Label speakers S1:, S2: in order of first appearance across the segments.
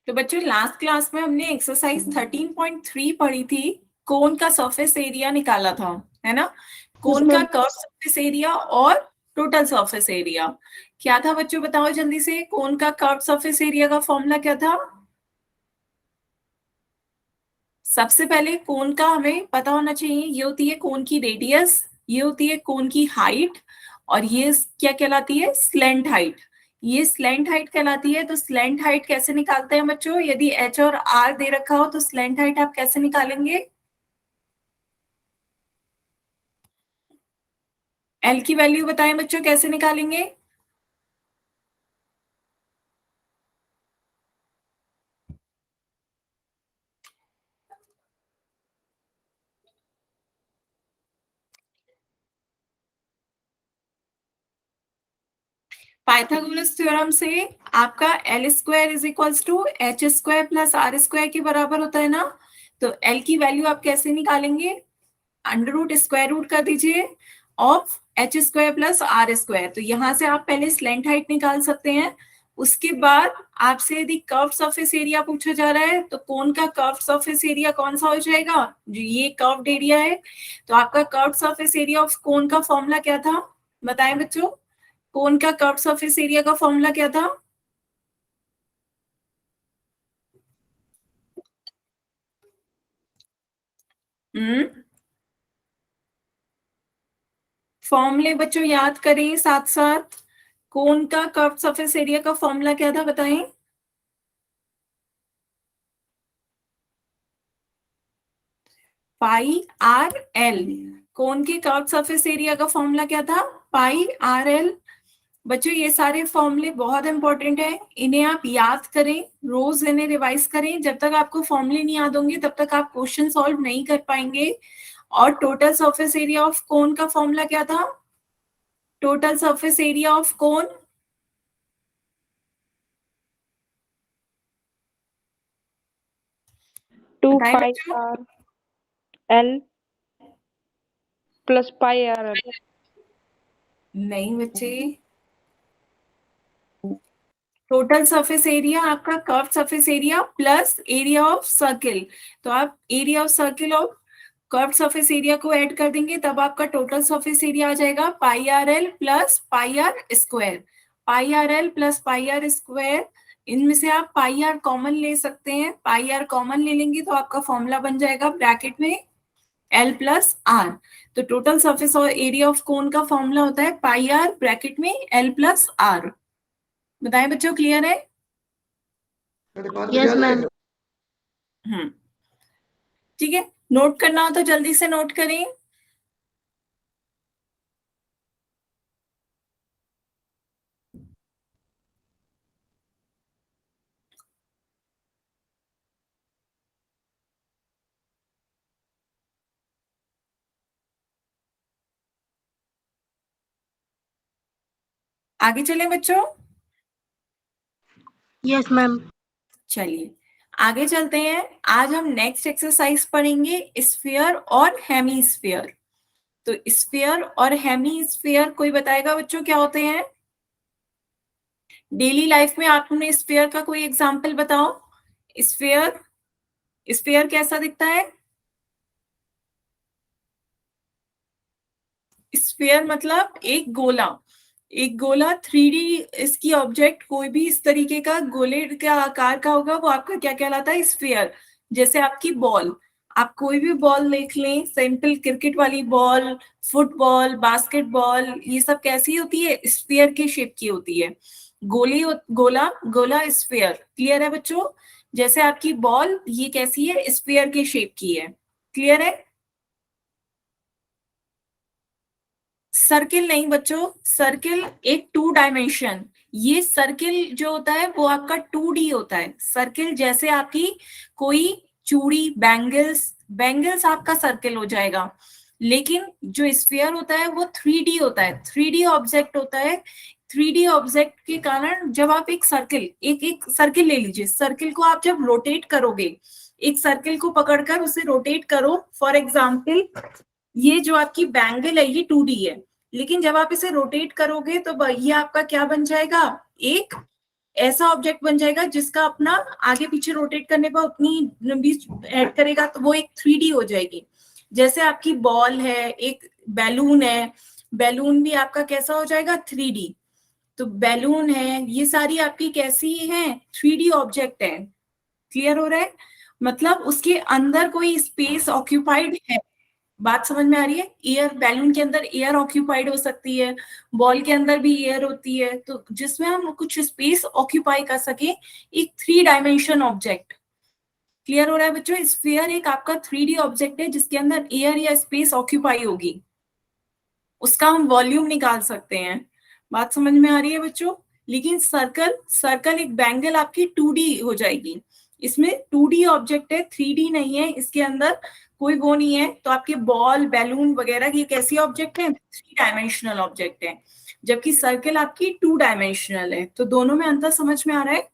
S1: तो बच्चों last class में हमने एक्सरसाइज 13.3 पढ़ी थी, कोन का सरफेस एरिया निकाला था, है ना। कोन का कर्व सरफेस एरिया और टोटल सरफेस एरिया क्या था बच्चों, बताओ जल्दी से। कोन का कर्व सरफेस एरिया का फॉर्मूला क्या था? सबसे पहले कोन का हमें पता होना चाहिए, ये होती है कोन की रेडियस, ये होती है कोन की हाइट, और ये क्या कहलाती है? Slant height. ये स्लैंट हाइट कहलाती है। तो स्लैंट हाइट कैसे निकालते हैं बच्चों? यदि एच और आर दे रखा हो तो स्लैंट हाइट आप कैसे निकालेंगे? एल की वैल्यू बताएं बच्चों, कैसे निकालेंगे? पाइथागोरस थ्योरम से आपका L square is equals to H square plus R square के बराबर होता है ना। तो एल की वैल्यू आप कैसे निकालेंगे? अंडर रूट स्क्वायर रूट कर दीजिए of H square plus R square. तो यहां से आप पहले स्लैंट हाइट निकाल सकते हैं। उसके बाद आपसे यदि कर्व सरफेस एरिया पूछा जा रहा है तो कोन का कर्व सरफेस एरिया कौन सा हो जाएगा? जो ये कर्व्ड एरिया है, तो आपका curve surface area of cone का फॉर्मूला क्या था, बताएं बच्चों। कोन का कर्व सरफेस एरिया का फॉर्मूला क्या था? फॉर्मूले बच्चों याद करें साथ साथ। कोन का कर्व सरफेस एरिया का फॉर्मूला क्या था, बताएं। पाई आर एल। कोन के कर्व सरफेस एरिया का फॉर्मूला क्या था? पाई आर एल। बच्चों ये सारे फॉर्मूले बहुत इंपॉर्टेंट है, इन्हें आप याद करें, रोज इन्हें रिवाइज करें। जब तक आपको फॉर्मूले नहीं याद होंगे तब तक आप क्वेश्चन सॉल्व नहीं कर पाएंगे। और total surface area of cone का फॉर्मूला क्या था? Total surface area of cone,
S2: टू
S1: बताएं
S2: पाई
S1: बच्चों।
S2: R L plus pi R L.
S1: नहीं बच्चे, टोटल सरफेस एरिया आपका curve surface area plus area of circle. तो आप एरिया ऑफ सर्किल और कर्व सरफेस एरिया को ऐड कर देंगे, तब आपका टोटल सरफेस एरिया आ जाएगा pi R L plus pi R square. Pi R L plus pi R square, इनमें से आप पाई आर कॉमन ले सकते हैं। पाई आर कॉमन ले लेंगे तो आपका फॉर्मूला बन जाएगा ब्रैकेट में एल प्लस आर। तो टोटल सरफेस और एरिया ऑफ कोन का फॉर्मूला होता है पाई आर ब्रैकेट में एल प्लस आर। बताएं बच्चों, क्लियर है?
S2: Yes ma'am.
S1: ठीक है, नोट करना हो तो जल्दी से नोट करें। आगे चलें बच्चों।
S2: Yes ma'am.
S1: चलिए आगे चलते हैं। आज हम नेक्स्ट एक्सरसाइज पढ़ेंगे स्फीयर और हेमी स्फीयर। तो स्फीयर और हेमी स्फीयर कोई बताएगा बच्चों क्या होते हैं? डेली लाइफ में आपने स्फीयर का कोई एग्जांपल बताओ। स्फीयर, स्फीयर कैसा दिखता है? स्फीयर मतलब एक गोला, एक गोला 3D। इसकी ऑब्जेक्ट कोई भी इस तरीके का गोले का आकार का होगा वो आपका क्या कहलाता है? स्फीयर। जैसे आपकी बॉल, आप कोई भी बॉल देख लें, सिंपल क्रिकेट वाली बॉल, फुटबॉल, बास्केटबॉल, ये सब कैसी होती है? स्फीयर के शेप की होती है। गोली, गोला, गोला स्फीयर। क्लियर है बच्चों? जैसे आपकी बॉल ये कैसी है? स्फीयर के शेप की है। क्लियर है? सर्किल नहीं बच्चों, सर्किल एक 2 डायमेंशन। ये सर्किल जो होता है वो आपका 2D होता है। सर्किल जैसे आपकी कोई चूड़ी, बैंगल्स, बैंगल्स आपका सर्किल हो जाएगा। लेकिन जो स्फीयर होता है वो 3D होता है, 3D ऑब्जेक्ट होता है। 3D ऑब्जेक्ट के कारण जब आप एक सर्किल, एक एक सर्किल ले लीजिए, सर्किल को आप जब रोटेट करोगे, एक सर्किल को पकड़कर उसे रोटेट करो। फॉर एग्जाम्पल ये जो आपकी बैंगल है ये 2D है, लेकिन जब आप इसे रोटेट करोगे तो ये आपका क्या बन जाएगा? एक ऐसा ऑब्जेक्ट बन जाएगा जिसका अपना आगे पीछे रोटेट करने पर उतनी भी ऐड करेगा तो वो एक 3D हो जाएगी। जैसे आपकी बॉल है, एक बैलून है, बैलून भी आपका कैसा हो जाएगा 3D। तो बैलून है, ये सारी आपकी कैसी है 3D ऑब्जेक्ट है। क्लियर हो रहा है? मतलब उसके अंदर कोई स्पेस ऑक्यूपाइड है। बात समझ में आ रही है? एयर, बैलून के अंदर एयर ऑक्यूपाइड हो सकती है, बॉल के अंदर भी एयर होती है, तो जिसमें हम कुछ स्पेस ऑक्यूपाई कर सके, एक 3 डायमेंशन ऑब्जेक्ट। क्लियर हो रहा है बच्चों? स्फीयर एक आपका 3D ऑब्जेक्ट है जिसके अंदर एयर या स्पेस ऑक्यूपाई होगी, उसका हम वॉल्यूम निकाल सकते हैं। बात समझ में आ रही है बच्चों? लेकिन सर्कल, सर्कल एक बैंगल आपकी 2D हो जाएगी, इसमें 2D ऑब्जेक्ट है, 3D नहीं है, इसके अंदर कोई वो नहीं है। तो आपके बॉल, बैलून वगैरह ये कैसी ऑब्जेक्ट है? 3 डायमेंशनल ऑब्जेक्ट है, जबकि सर्कल आपकी 2 डायमेंशनल है। तो दोनों में अंतर समझ में आ रहा है?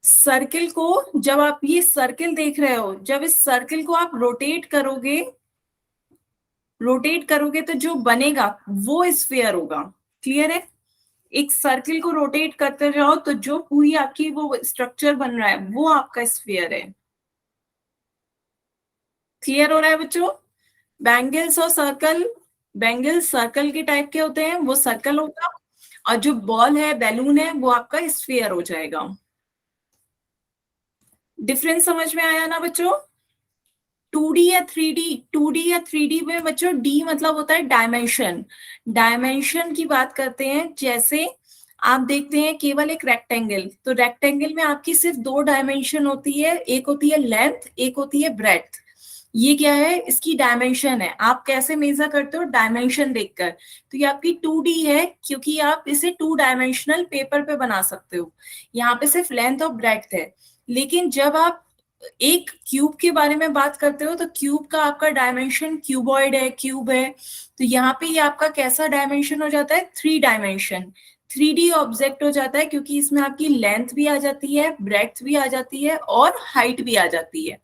S1: सर्कल को, जब आप ये सर्कल देख रहे हो, जब इस सर्कल को आप रोटेट करोगे, रोटेट करोगे तो जो बनेगा वो स्फीयर होगा। क्लियर है? एक सर्किल को रोटेट करते जाओ तो जो पूरी आपकी वो स्ट्रक्चर बन रहा है वो आपका स्फीयर है। क्लियर हो रहा है बच्चों? बैंगल्स और सर्कल, बैंगल्स सर्कल के टाइप के होते हैं, वो सर्कल होगा, और जो बॉल है, बैलून है, वो आपका स्फीयर हो जाएगा। डिफरेंस समझ में आया ना बच्चों? 2D या 3D, 2D या 3D में बच्चों डी मतलब होता है डायमेंशन। डायमेंशन की बात करते हैं, जैसे आप देखते हैं केवल एक रेक्टेंगल, तो रेक्टेंगल में आपकी सिर्फ 2 डायमेंशन होती है, एक होती है लेंथ, एक होती है ब्रेड्थ। ये क्या है? इसकी डायमेंशन है। आप कैसे मेजर करते हो? डायमेंशन देखकर। तो ये आपकी 2D है, क्योंकि आप इसे 2 डायमेंशनल पेपर पे बना सकते हो, यहाँ पे सिर्फ लेंथ और ब्रेड्थ है। लेकिन जब आप एक क्यूब के बारे में बात करते हो तो क्यूब का आपका डायमेंशन क्यूबॉइड है, क्यूब है, तो यहाँ पे ये आपका कैसा डायमेंशन हो जाता है? 3 डायमेंशन, 3D ऑब्जेक्ट हो जाता है, क्योंकि इसमें आपकी लेंथ भी आ जाती है, ब्रेड्थ भी आ जाती है, और हाइट भी आ जाती है।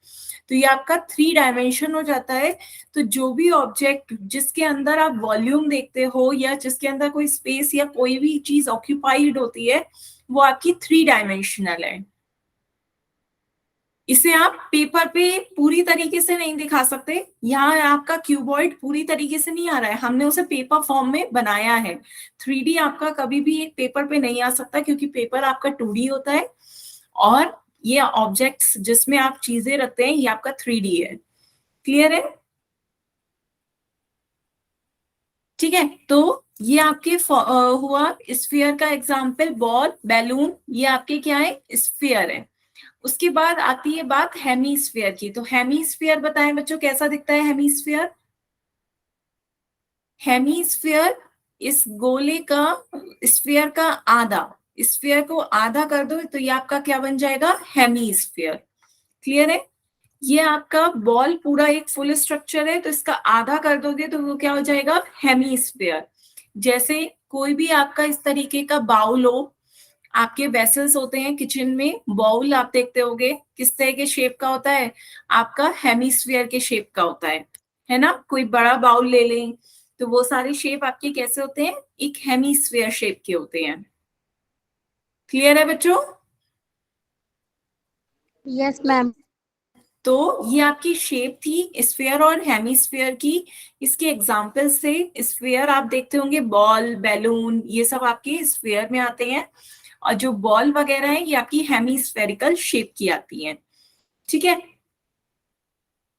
S1: तो ये आपका 3 डायमेंशन हो जाता है। तो जो भी ऑब्जेक्ट जिसके अंदर आप वॉल्यूम देखते हो, या जिसके अंदर कोई स्पेस या कोई भी चीज ऑक्यूपाइड होती है, वो आपकी 3 डायमेंशनल है। इसे आप पेपर पे पूरी तरीके से नहीं दिखा सकते। यहाँ आपका क्यूबॉइड पूरी तरीके से नहीं आ रहा है, हमने उसे पेपर फॉर्म में बनाया है। 3D आपका कभी भी एक पेपर पे नहीं आ सकता, क्योंकि पेपर आपका 2D होता है, और ये ऑब्जेक्ट्स जिसमें आप चीजें रखते हैं ये आपका 3D है। क्लियर है? ठीक है, तो ये आपके हुआ स्फीयर का एग्जाम्पल, बॉल, बैलून, ये आपके क्या है? स्फीयर है। उसके बाद आती है बात हेमीस्फीयर की। तो हेमीस्फीयर बताएं बच्चों, कैसा दिखता है हेमीस्फीयर? हेमीस्फीयर इस गोले का, स्फीयर का आधा, स्फीयर को आधा कर दो तो ये आपका क्या बन जाएगा? हेमीस्फीयर। क्लियर है? ये आपका बॉल पूरा एक फुल स्ट्रक्चर है, तो इसका आधा कर दोगे तो वो क्या हो जाएगा? हेमीस्फीयर। जैसे कोई भी आपका इस तरीके का बाउल हो, आपके वेसल्स होते हैं किचन में, बाउल आप देखते होगे किस तरह के शेप का होता है? आपका हेमिस्फीयर के शेप का होता है ना? कोई बड़ा बाउल ले लें तो वो सारे शेप आपके कैसे होते हैं? एक हेमिस्फीयर शेप के होते हैं। क्लियर है बच्चों?
S2: Yes ma'am.
S1: तो ये आपकी शेप थी स्फीयर और हेमिस्फीयर की। इसके एग्जाम्पल से, स्फीयर आप देखते होंगे, बॉल, बैलून, ये सब आपके स्फीयर में आते हैं, और जो बॉल वगैरह है ये आपकी हेमिस्फेरिकल शेप की आती है। ठीक है,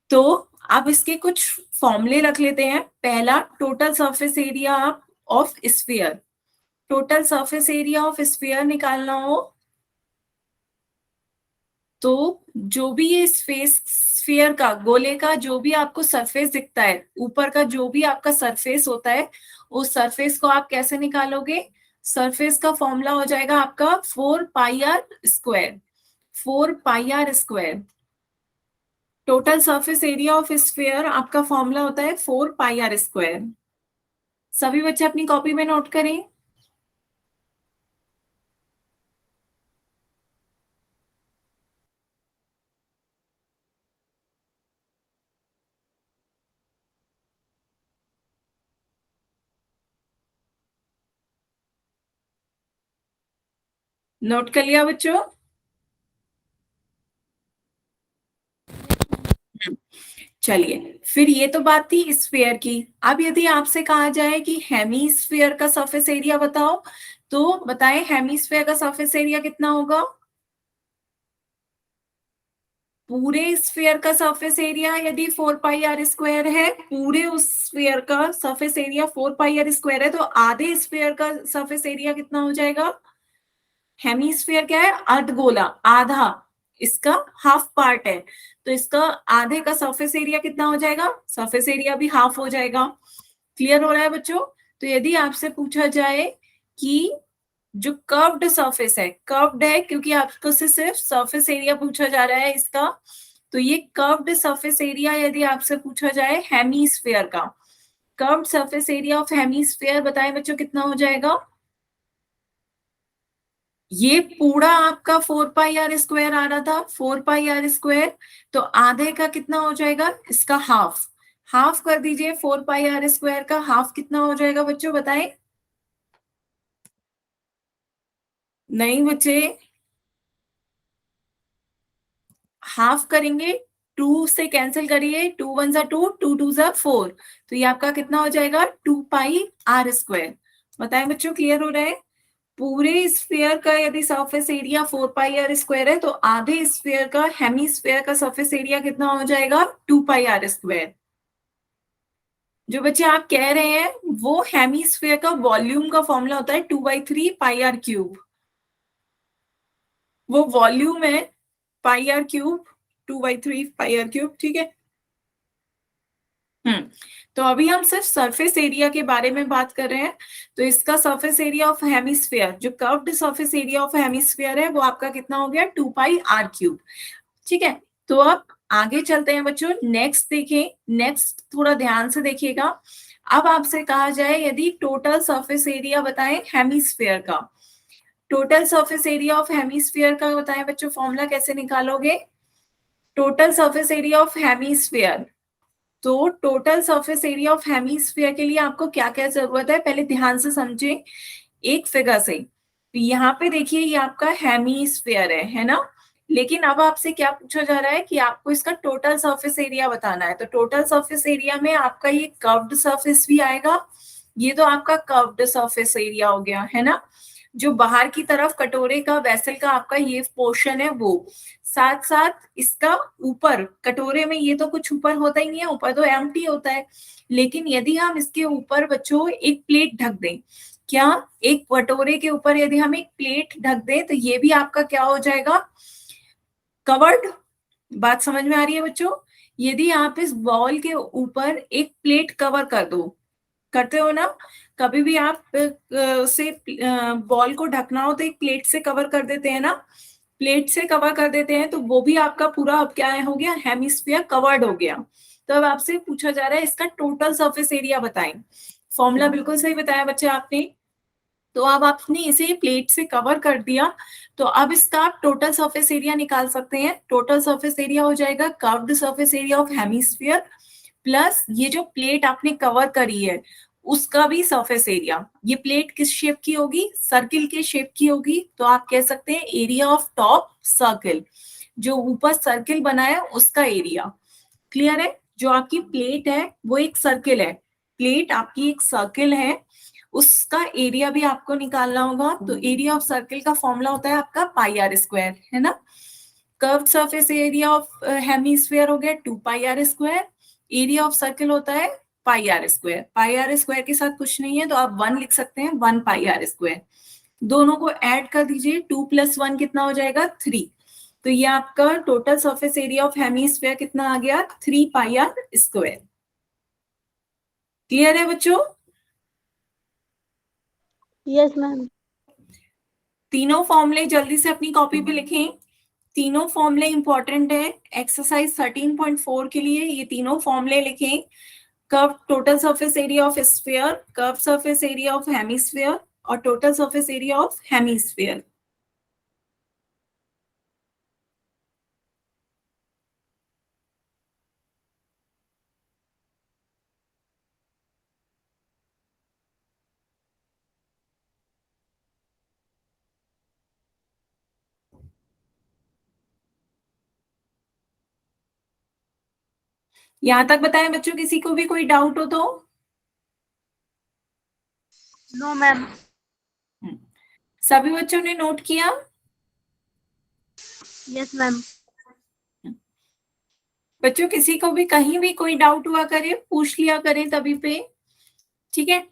S1: तो आप इसके कुछ फॉर्मूले रख लेते हैं। पहला, total surface area of sphere. Total surface area of sphere निकालना हो तो जो भी ये स्पेस, स्फीयर का, गोले का जो भी आपको सरफेस दिखता है, ऊपर का जो भी आपका सरफेस होता है, उस सरफेस को आप कैसे निकालोगे? सरफेस का फॉर्मूला हो जाएगा आपका 4πr²। 4πr²। Total surface area of sphere आपका फॉर्मूला होता है 4πr²। सभी बच्चे अपनी कॉपी में नोट करें। नोट कर लिया बच्चों? चलिए, फिर ये तो बात थी स्फीयर की। अब यदि आपसे कहा जाए कि हेमीस्फीयर का सरफेस एरिया बताओ, तो बताएं हेमीस्फीयर का सरफेस एरिया कितना होगा? पूरे स्फीयर का सरफेस एरिया यदि 4 पाई r² है, पूरे उस स्फीयर का सरफेस एरिया 4 पाई r² है, तो आधे स्फीयर का सरफेस एरिया कितना हो जाएगा? हेमीस्फीयर क्या है? अर्धगोला, आधा, इसका हाफ पार्ट है, तो इसका आधे का सरफेस एरिया कितना हो जाएगा? सरफेस एरिया भी हाफ हो जाएगा। क्लियर हो रहा है बच्चों? तो यदि आपसे पूछा जाए कि जो कर्व्ड सरफेस है, कर्व्ड है क्योंकि आपको से सिर्फ सरफेस एरिया पूछा जा रहा है इसका, तो ये कर्व्ड सरफेस एरिया यदि आपसे पूछा जाए हेमीस्फीयर का, curved surface area of hemisphere बताएं बच्चों कितना हो जाएगा? ये पूरा आपका 4 पाई r² आ रहा था, 4 पाई r², तो आधे का कितना हो जाएगा? इसका हाफ, हाफ कर दीजिए। 4 पाई r² का हाफ कितना हो जाएगा बच्चों बताएं? नहीं बच्चे, हाफ करेंगे, 2 से कैंसिल करिए, 2 1 जा 2, 2 2 जा 4, तो ये आपका कितना हो जाएगा? 2 पाई r²। बताएं बच्चों, क्लियर हो रहा है? पूरे स्फीयर का यदि सरफेस एरिया 4 पाई r² है, तो आधे स्फीयर का, हेमीस्फीयर का सरफेस एरिया कितना हो जाएगा? 2 पाई r²। जो बच्चे आप कह रहे हैं वो हेमीस्फीयर का वॉल्यूम का फॉर्मूला होता है 2/3 पाई r³। वो वॉल्यूम है पाई r³, 2/3 पाई r³, ठीक है। हम्म, तो अभी हम सिर्फ सरफेस एरिया के बारे में बात कर रहे हैं। तो इसका सरफेस एरिया ऑफ हेमिस्फीयर, जो curved surface area of hemisphere है, वो आपका कितना हो गया? 2 पाई r³। ठीक है, तो अब आगे चलते हैं बच्चों, नेक्स्ट देखें, नेक्स्ट थोड़ा ध्यान से देखिएगा। अब आपसे कहा जाए यदि टोटल सरफेस एरिया बताएं हेमिस्फीयर का, total surface area of hemisphere का बताएं बच्चों, फॉर्मूला कैसे निकालोगे? Total surface area of hemisphere, तो total surface area of hemisphere के लिए आपको क्या क्या जरूरत है, पहले ध्यान से समझे एक फिगर से। तो यहाँ पे देखिए ये आपका हेमीस्फीयर है ना? लेकिन अब आपसे क्या पूछा जा रहा है कि आपको इसका टोटल सरफेस एरिया बताना है। तो टोटल सरफेस एरिया में आपका ये कर्व्ड सरफेस भी आएगा, ये तो आपका कर्व्ड सरफेस एरिया हो गया है ना, जो बाहर की तरफ कटोरे का, वेसल का आपका ये पोर्शन है वो, साथ साथ इसका ऊपर कटोरे में ये तो कुछ ऊपर होता ही नहीं है, ऊपर तो एम्प्टी होता है। लेकिन यदि हम इसके ऊपर बच्चों एक प्लेट ढक दें, क्या एक कटोरे के ऊपर यदि हम एक प्लेट ढक दें, तो ये भी आपका क्या हो जाएगा? कवर्ड। बात समझ में आ रही है बच्चों? यदि आप इस बॉल के ऊपर एक प्लेट कवर कर दो, करते हो ना, कभी भी आप से बॉल को ढकना हो तो एक प्लेट से कवर कर देते हैं ना, प्लेट से कवर कर देते हैं, तो वो भी आपका पूरा अब क्या हो गया? हेमिस्फीयर कवर्ड हो गया। तो अब आपसे पूछा जा रहा है इसका टोटल सरफेस एरिया बताएं। फॉर्मूला बिल्कुल सही बताया बच्चे आपने। तो अब आपने इसे प्लेट से कवर कर दिया, तो अब इसका आप टोटल सरफेस एरिया निकाल सकते हैं। टोटल सरफेस एरिया हो जाएगा curved surface area of hemisphere plus ये जो प्लेट आपने कवर करी है उसका भी सरफेस एरिया। ये प्लेट किस शेप की होगी? सर्किल के शेप की होगी, तो आप कह सकते हैं एरिया ऑफ टॉप सर्किल, जो ऊपर सर्किल बना है उसका एरिया। क्लियर है? जो आपकी प्लेट है वो एक सर्किल है, प्लेट आपकी एक सर्किल है, उसका एरिया भी आपको निकालना होगा। तो एरिया ऑफ सर्किल का फॉर्मूला होता है आपका पाई r², है ना। Curve surface area of hemisphere हो गया 2 पाई r², एरिया ऑफ सर्किल होता है पाई r²। पाई r² के साथ कुछ नहीं है तो आप 1 लिख सकते हैं, 1 पाई r²। दोनों को ऐड कर दीजिए, 2 + 1 कितना हो जाएगा? 3। तो ये आपका total surface area of hemisphere कितना आ गया? 3 पाई r²। क्लियर है बच्चों?
S2: Yes ma'am.
S1: तीनों फॉर्मूले जल्दी से अपनी कॉपी पे लिखें, तीनों फॉर्मूले इंपॉर्टेंट है। एक्सरसाइज 13.4 के लिए ये तीनों फॉर्मूले लिखें। Curve total surface area of sphere, curve surface area of hemisphere और total surface area of hemisphere. यहाँ तक बताएं बच्चों, किसी को भी कोई डाउट हो तो?
S2: No ma'am.
S1: सभी बच्चों ने नोट किया?
S2: Yes ma'am.
S1: बच्चों किसी को भी कहीं भी कोई डाउट हुआ करे, पूछ लिया करें तभी पे। ठीक है,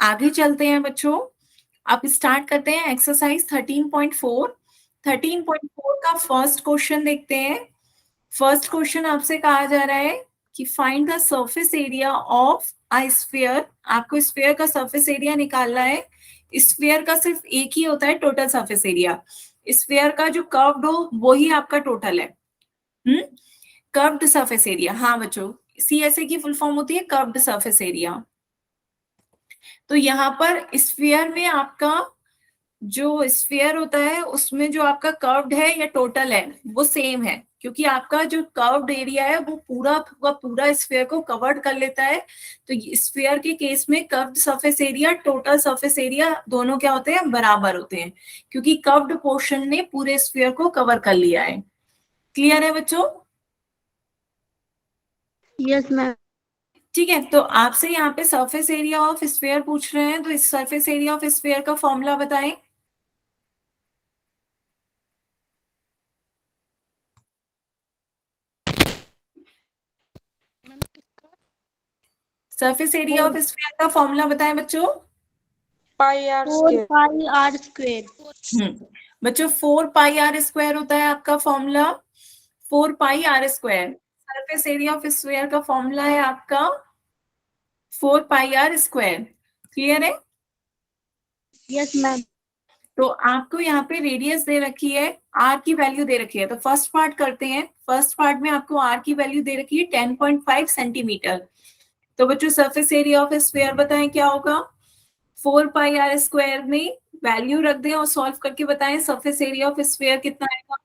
S1: आगे चलते हैं बच्चों। अब स्टार्ट करते हैं एक्सरसाइज 13.4। 13.4 का फर्स्ट क्वेश्चन देखते हैं। फर्स्ट क्वेश्चन आपसे कहा जा रहा है कि find the surface area of a sphere. आपको स्फीयर का सरफेस एरिया निकालना है। स्फीयर का सिर्फ एक ही होता है टोटल सरफेस एरिया। स्फीयर का जो कर्व्ड हो वो ही आपका टोटल है। कर्व्ड सरफेस एरिया, हाँ बच्चों, सीएसए की फुल फॉर्म होती है कर्व्ड सरफेस एरिया। तो यहाँ पर स्फीयर में आपका जो स्फीयर होता है उसमें जो आपका कर्व्ड है या टोटल है वो सेम है, क्योंकि आपका जो कर्व्ड एरिया है वो पूरा स्फीयर को कवर्ड कर लेता है। तो स्फीयर के केस में curved surface area, total surface area दोनों क्या होते हैं, बराबर होते हैं, क्योंकि कर्व्ड पोर्शन ने पूरे स्फीयर को कवर कर लिया है। क्लियर है बच्चों?
S2: Yes ma'am.
S1: ठीक है, तो आपसे यहाँ पे सरफेस एरिया ऑफ स्फीयर पूछ रहे हैं, तो इस सरफेस एरिया ऑफ स्फीयर का फॉर्मूला बताएं। सरफेस एरिया ऑफ स्फीयर का फॉर्मूला बताएं बच्चों।
S2: Pi R square. 4 pi r square.
S1: बच्चों 4 पाई r स्क्वायर होता है आपका formula. 4 pi r square. Surface area of sphere का फॉर्मूला है आपका 4 पाई r स्क्वायर। क्लियर है?
S2: Yes ma'am.
S1: तो आपको यहाँ पे रेडियस दे रखी है, आर की वैल्यू दे रखी है, तो फर्स्ट पार्ट करते हैं। फर्स्ट पार्ट में आपको आर की वैल्यू दे रखी है 10.5 सेंटीमीटर। तो बच्चों सरफेस एरिया ऑफ स्फीयर बताएं क्या होगा। 4 पाई r स्क्वायर में वैल्यू रख दें और सॉल्व करके बताएं सरफेस एरिया ऑफ स्फीयर कितना आएगा।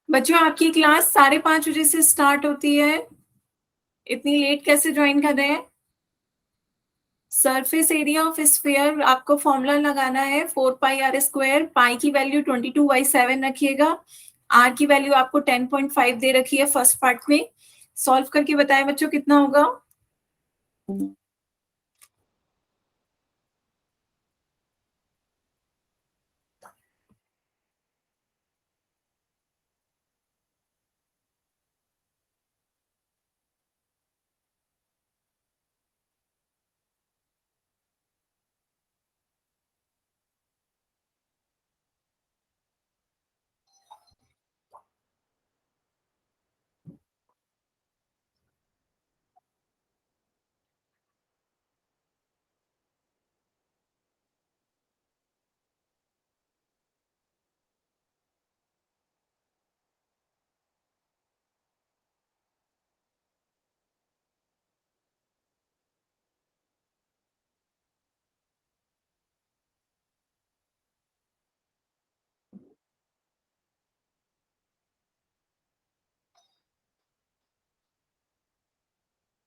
S1: बच्चों आपकी क्लास 5:30 बजे से स्टार्ट होती है, इतनी लेट कैसे ज्वाइन कर रहे हैं? सरफेस एरिया ऑफ स्फीयर आपको फॉर्मूला लगाना है 4 पाई r स्क्वायर। पाई की वैल्यू 22/7 रखिएगा। आर की वैल्यू आपको 10.5 दे रखी है फर्स्ट पार्ट में। सॉल्व करके बताएं बच्चों कितना होगा।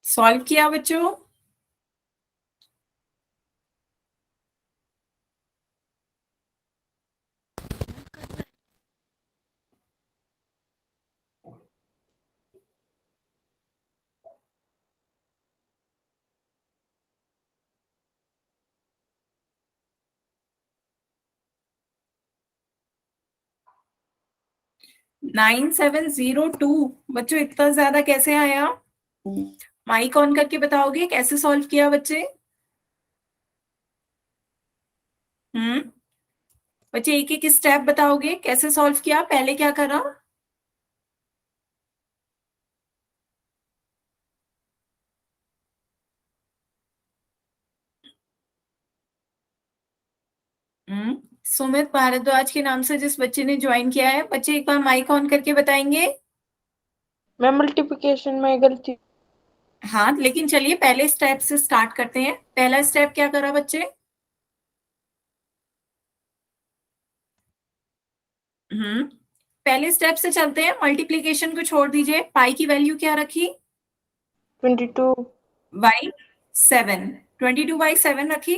S1: सॉल्व किया बच्चों? $9,702। बच्चों इतना ज्यादा कैसे आया? माइक ऑन करके बताओगे कैसे सॉल्व किया बच्चे? हम्म बच्चे एक एक स्टेप बताओगे कैसे सॉल्व किया, पहले क्या करा? हम्म सुमित भारद्वाज के नाम से जिस बच्चे ने ज्वाइन किया है, बच्चे एक बार माइक ऑन करके बताएंगे।
S2: मैम मल्टीप्लिकेशन में गलती।
S1: हाँ लेकिन चलिए पहले स्टेप से स्टार्ट करते हैं। पहला स्टेप क्या करा बच्चे? हम्म पहले स्टेप से चलते हैं, मल्टीप्लीकेशन को छोड़ दीजिए। पाई की वैल्यू क्या रखी?
S2: 22।
S1: बाई 7। 22/7 रखी।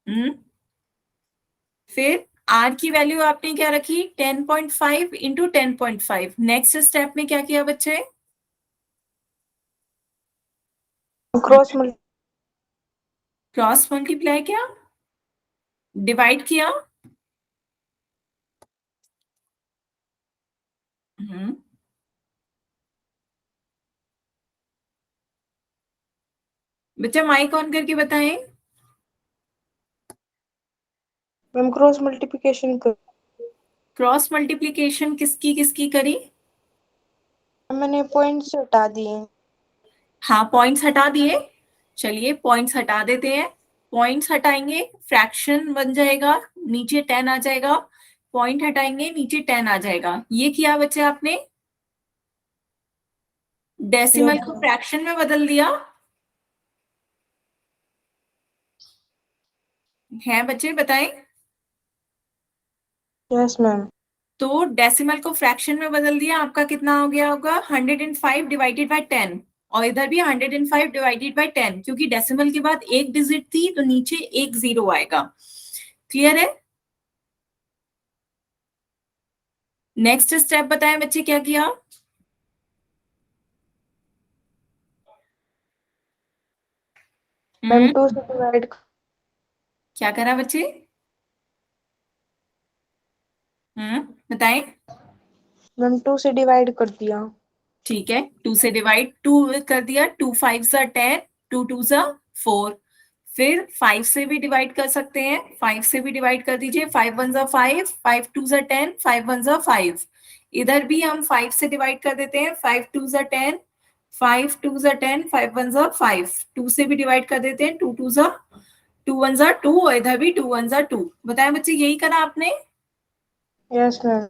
S1: हम्म फिर आर की वैल्यू आपने क्या रखी 10.5 इंटू 10.5। नेक्स्ट स्टेप में क्या किया बच्चे?
S2: क्रॉस
S1: क्रॉस मल्टीप्लाई किया, डिवाइड किया। हम्म, बच्चा माइक ऑन करके बताएं।
S2: मैम क्रॉस मल्टीप्लिकेशन कर
S1: क्रॉस मल्टीप्लिकेशन किसकी किसकी करी?
S2: मैंने पॉइंट्स हटा दिए।
S1: हाँ, पॉइंट्स हटा दिए। चलिए पॉइंट्स हटा देते हैं। पॉइंट्स हटाएंगे, फ्रैक्शन बन जाएगा, नीचे 10 आ जाएगा। पॉइंट हटाएंगे, नीचे 10 आ जाएगा। ये किया बच्चे आपने, डेसिमल को फ्रैक्शन में बदल दिया। है बच्चे बताएं।
S2: Yes ma'am.
S1: तो डेसिमल को फ्रैक्शन में बदल दिया, आपका कितना हो गया होगा 105 डिवाइडेड बाय 10। और इधर भी 105 डिवाइडेड बाय 10, क्योंकि डेसिमल के बाद एक डिजिट थी तो नीचे एक जीरो आएगा। क्लियर है? नेक्स्ट स्टेप बताएं बच्चे, क्या किया?
S2: मैम 2 से डिवाइड
S1: क्या करा बच्चे? बताएं।
S2: मैम 2 से डिवाइड कर दिया।
S1: ठीक है, 2 से डिवाइड, 2 कर दिया, 2 5 सा 10, 2 2 सा 4। फिर 5 से भी डिवाइड कर सकते हैं, 5 से भी डिवाइड कर दीजिए, 5 1 सा 5, 5 2 सा 10, 5 1 सा 5। इधर भी हम 5 से डिवाइड कर देते हैं, 5 2 सा 10, 5 2 सा 10, 5 1 सा 5। 2 से भी डिवाइड कर देते हैं, 2 2 सा 2 1 सा 2, और इधर भी 2 1 सा 2। बताएं बच्चे, यही करा आपने?
S2: Yes ma'am.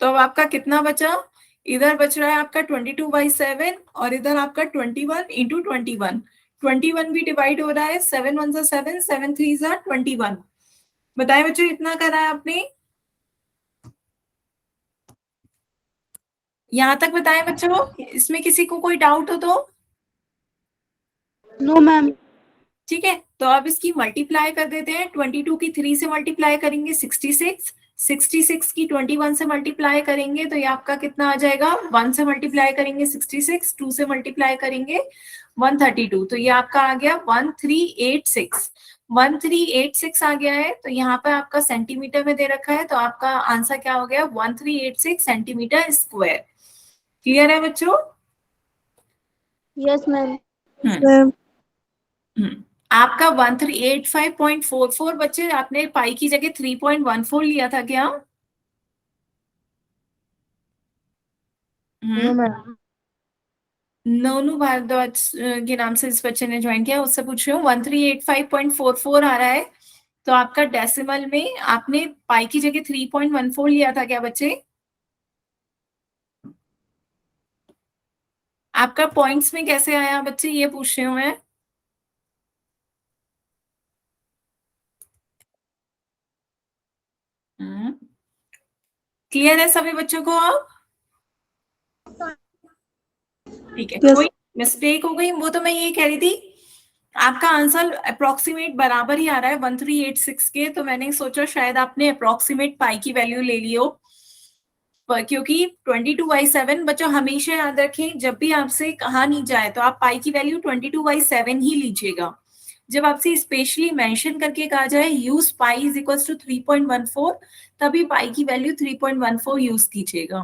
S1: तो अब आपका कितना बचा? इधर बच रहा है आपका 22/7, और इधर आपका 21 इंटू 21। 21 भी डिवाइड हो रहा है, 7 1 सा 7, 7 3 सा 21। बताएं बच्चों, इतना करा है आपने? यहां तक बताएं बच्चों, इसमें किसी को कोई डाउट हो तो?
S2: No ma'am.
S1: ठीक है, तो अब इसकी मल्टीप्लाई कर देते हैं। 22 की 3 से मल्टीप्लाई करेंगे 66, 66 की 21 से मल्टीप्लाई करेंगे तो ये आपका कितना आ जाएगा, 1 से मल्टीप्लाई करेंगे 66, 2 से मल्टीप्लाई करेंगे 132, तो ये आपका आ गया 1386। 1386 आ गया है, तो यहाँ पे आपका सेंटीमीटर में दे रखा है, तो आपका आंसर क्या हो गया, 1386 सेंटीमीटर स्क्वायर। क्लियर है बच्चों?
S2: Yes ma'am.
S1: मैम। आपका 1385.44 बच्चे, आपने पाई की जगह 3.14 लिया था क्या?
S2: नो
S1: हम्म,
S2: मैम।
S1: नोनू भारद्वाज के नाम से इस बच्चे ने ज्वाइन किया, उससे पूछ रही हूँ। 1385.44 आ रहा है, तो आपका डेसिमल में आपने पाई की जगह 3.14 लिया था क्या बच्चे? आपका पॉइंट्स में कैसे आया बच्चे, ये पूछ रही हूँ मैं। क्लियर है सभी बच्चों को अब? ठीक है, कोई मिस्टेक हो गई वो तो मैं ये कह रही थी, आपका आंसर अप्रोक्सीमेट बराबर ही आ रहा है 1386 के, तो मैंने सोचा शायद आपने अप्रोक्सीमेट पाई की वैल्यू ले ली हो। क्योंकि 22/7 बच्चों हमेशा याद रखें, जब भी आपसे कहा नहीं जाए तो आप पाई की वैल्यू 22/7 ही लीजिएगा। जब आपसे स्पेशली मेंशन करके कहा जाए use pi is equal to 3.14, तभी पाई की वैल्यू 3.14 यूज कीजिएगा।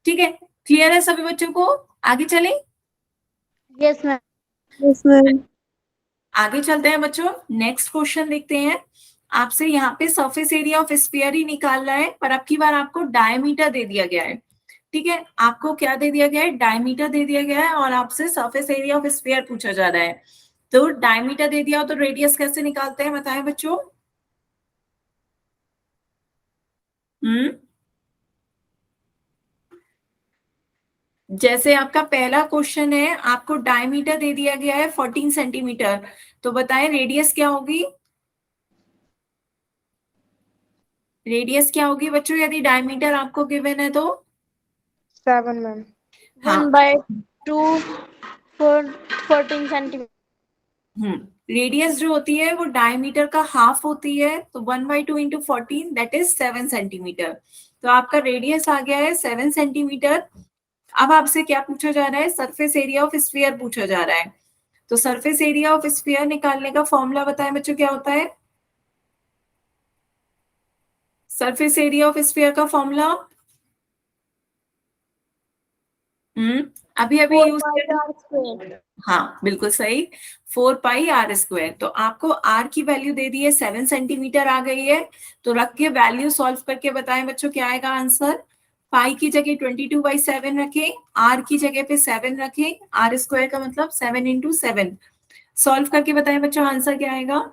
S1: ठीक है, क्लियर है सभी बच्चों को? आगे चलें।
S2: Yes ma'am. Yes ma'am.
S1: आगे चलते हैं बच्चों, नेक्स्ट क्वेश्चन देखते हैं। आपसे यहाँ पे सरफेस एरिया ऑफ स्फीयर ही निकालना है, पर अब की बार आपको डायमीटर दे दिया गया है। ठीक है, आपको क्या दे दिया गया है, डायमीटर दे दिया गया है, और आपसे सरफेस एरिया ऑफ स्फीयर पूछा जा रहा है। तो डायमीटर दे दिया हो तो रेडियस कैसे निकालते हैं बताएं बच्चों? हम्म, जैसे आपका पहला क्वेश्चन है, आपको डायमीटर दे दिया गया है 14 सेंटीमीटर, तो बताएं रेडियस क्या होगी? रेडियस क्या होगी बच्चों, यदि डायमीटर आपको गिवन है तो?
S2: 7 मैम।
S1: हाँ,
S2: 1/2 14 सेंटीमीटर।
S1: रेडियस जो होती है वो डायमीटर का हाफ होती है, तो 1/2 इंटू 14 दैट इज 7 सेंटीमीटर। तो आपका रेडियस आ गया है 7 सेंटीमीटर। अब आपसे क्या पूछा जा रहा है, सरफेस एरिया ऑफ स्फीयर पूछा जा रहा है। तो सरफेस एरिया ऑफ स्फीयर निकालने का फॉर्मूला बताएं बच्चों, क्या होता है? सरफेस एरिया ऑफ स्फीयर का फॉर्मूला अभी अभी यूज किया। हाँ बिल्कुल सही, 4 पाई r स्क्वायर। तो आपको r की वैल्यू दे दी है, 7 सेंटीमीटर आ गई है। तो रख के वैल्यू सॉल्व करके बताएं बच्चों क्या आएगा आंसर। पाई की जगह 22/7 रखें, r की जगह पे 7 रखें, r² का मतलब 7 × 7। सॉल्व करके बताएं बच्चों आंसर क्या आएगा।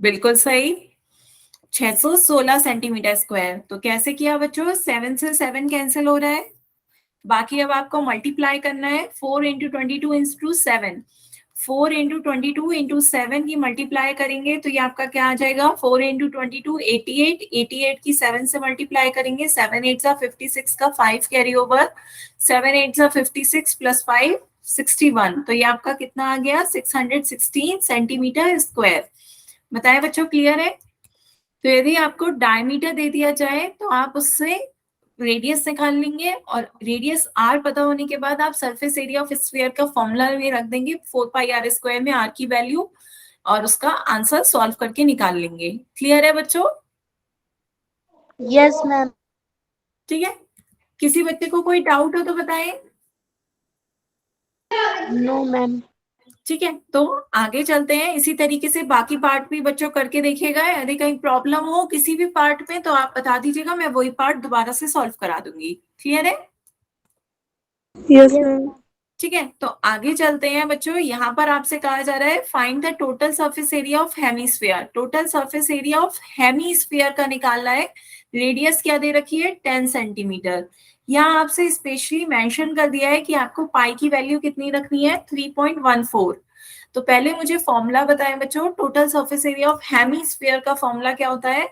S1: बिल्कुल सही, 616 सेंटीमीटर स्क्वायर। तो कैसे किया बच्चों, 7 से 7 कैंसिल हो रहा है, बाकी अब आपको मल्टीप्लाई करना है। 4 × 22 × 7, 4 × 22 × 7 की मल्टीप्लाई करेंगे तो ये आपका क्या आ जाएगा, 4 × 22 88, 88 की 7 से मल्टीप्लाई करेंगे, 7 8 56 का 5 कैरी ओवर, 7 8 56 प्लस 5 61। तो ये आपका कितना आ गया, 616 सेंटीमीटर स्क्वायर। बताए बच्चों, क्लियर है? तो यदि आपको डायमीटर दे दिया जाए तो आप उससे रेडियस निकाल लेंगे, और रेडियस r पता होने के बाद आप सरफेस एरिया ऑफ स्फीयर का फॉर्मूला में रख देंगे, 4 पाई r² में r की वैल्यू, और उसका आंसर सॉल्व करके निकाल लेंगे। क्लियर है बच्चों?
S2: Yes ma'am.
S1: ठीक है, किसी बच्चे को कोई डाउट हो तो बताएं।
S2: No ma'am.
S1: ठीक है, तो आगे चलते हैं। इसी तरीके से बाकी पार्ट भी बच्चों करके देखिएगा। यदि कहीं प्रॉब्लम हो किसी भी पार्ट में तो आप बता दीजिएगा, मैं वही पार्ट दोबारा से सॉल्व करा दूंगी। क्लियर है?
S2: Yes ma'am.
S1: ठीक है, तो आगे चलते हैं बच्चों। यहाँ पर आपसे कहा जा रहा है find the total surface area of hemisphere. Total surface area of hemisphere का निकालना है। रेडियस क्या दे रखी है, 10 सेंटीमीटर। यहाँ आपसे स्पेशली मेंशन कर दिया है कि आपको पाई की वैल्यू कितनी रखनी है, 3.14। तो पहले मुझे फॉर्मूला बताएं बच्चों, total surface area of hemisphere का फॉर्मूला क्या होता है?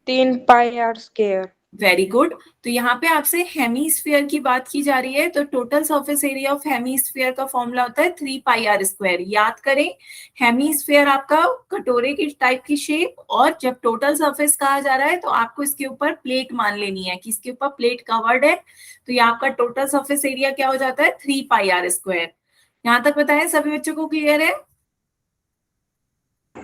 S2: 3 पाई r²
S1: वेरी गुड। तो यहाँ पे आपसे हेमीस्फीयर की बात की जा रही है, तो total surface area of hemisphere का फॉर्मूला होता है 3 पाई r²। याद करें, हेमीस्फीयर आपका कटोरे की टाइप की शेप, और जब टोटल सरफेस कहा जा रहा है तो आपको इसके ऊपर प्लेट मान लेनी है कि इसके ऊपर प्लेट कवर्ड है। तो ये आपका टोटल सरफेस एरिया क्या हो जाता है, 3 पाई r²। यहाँ तक बताएं, सभी बच्चों को क्लियर है?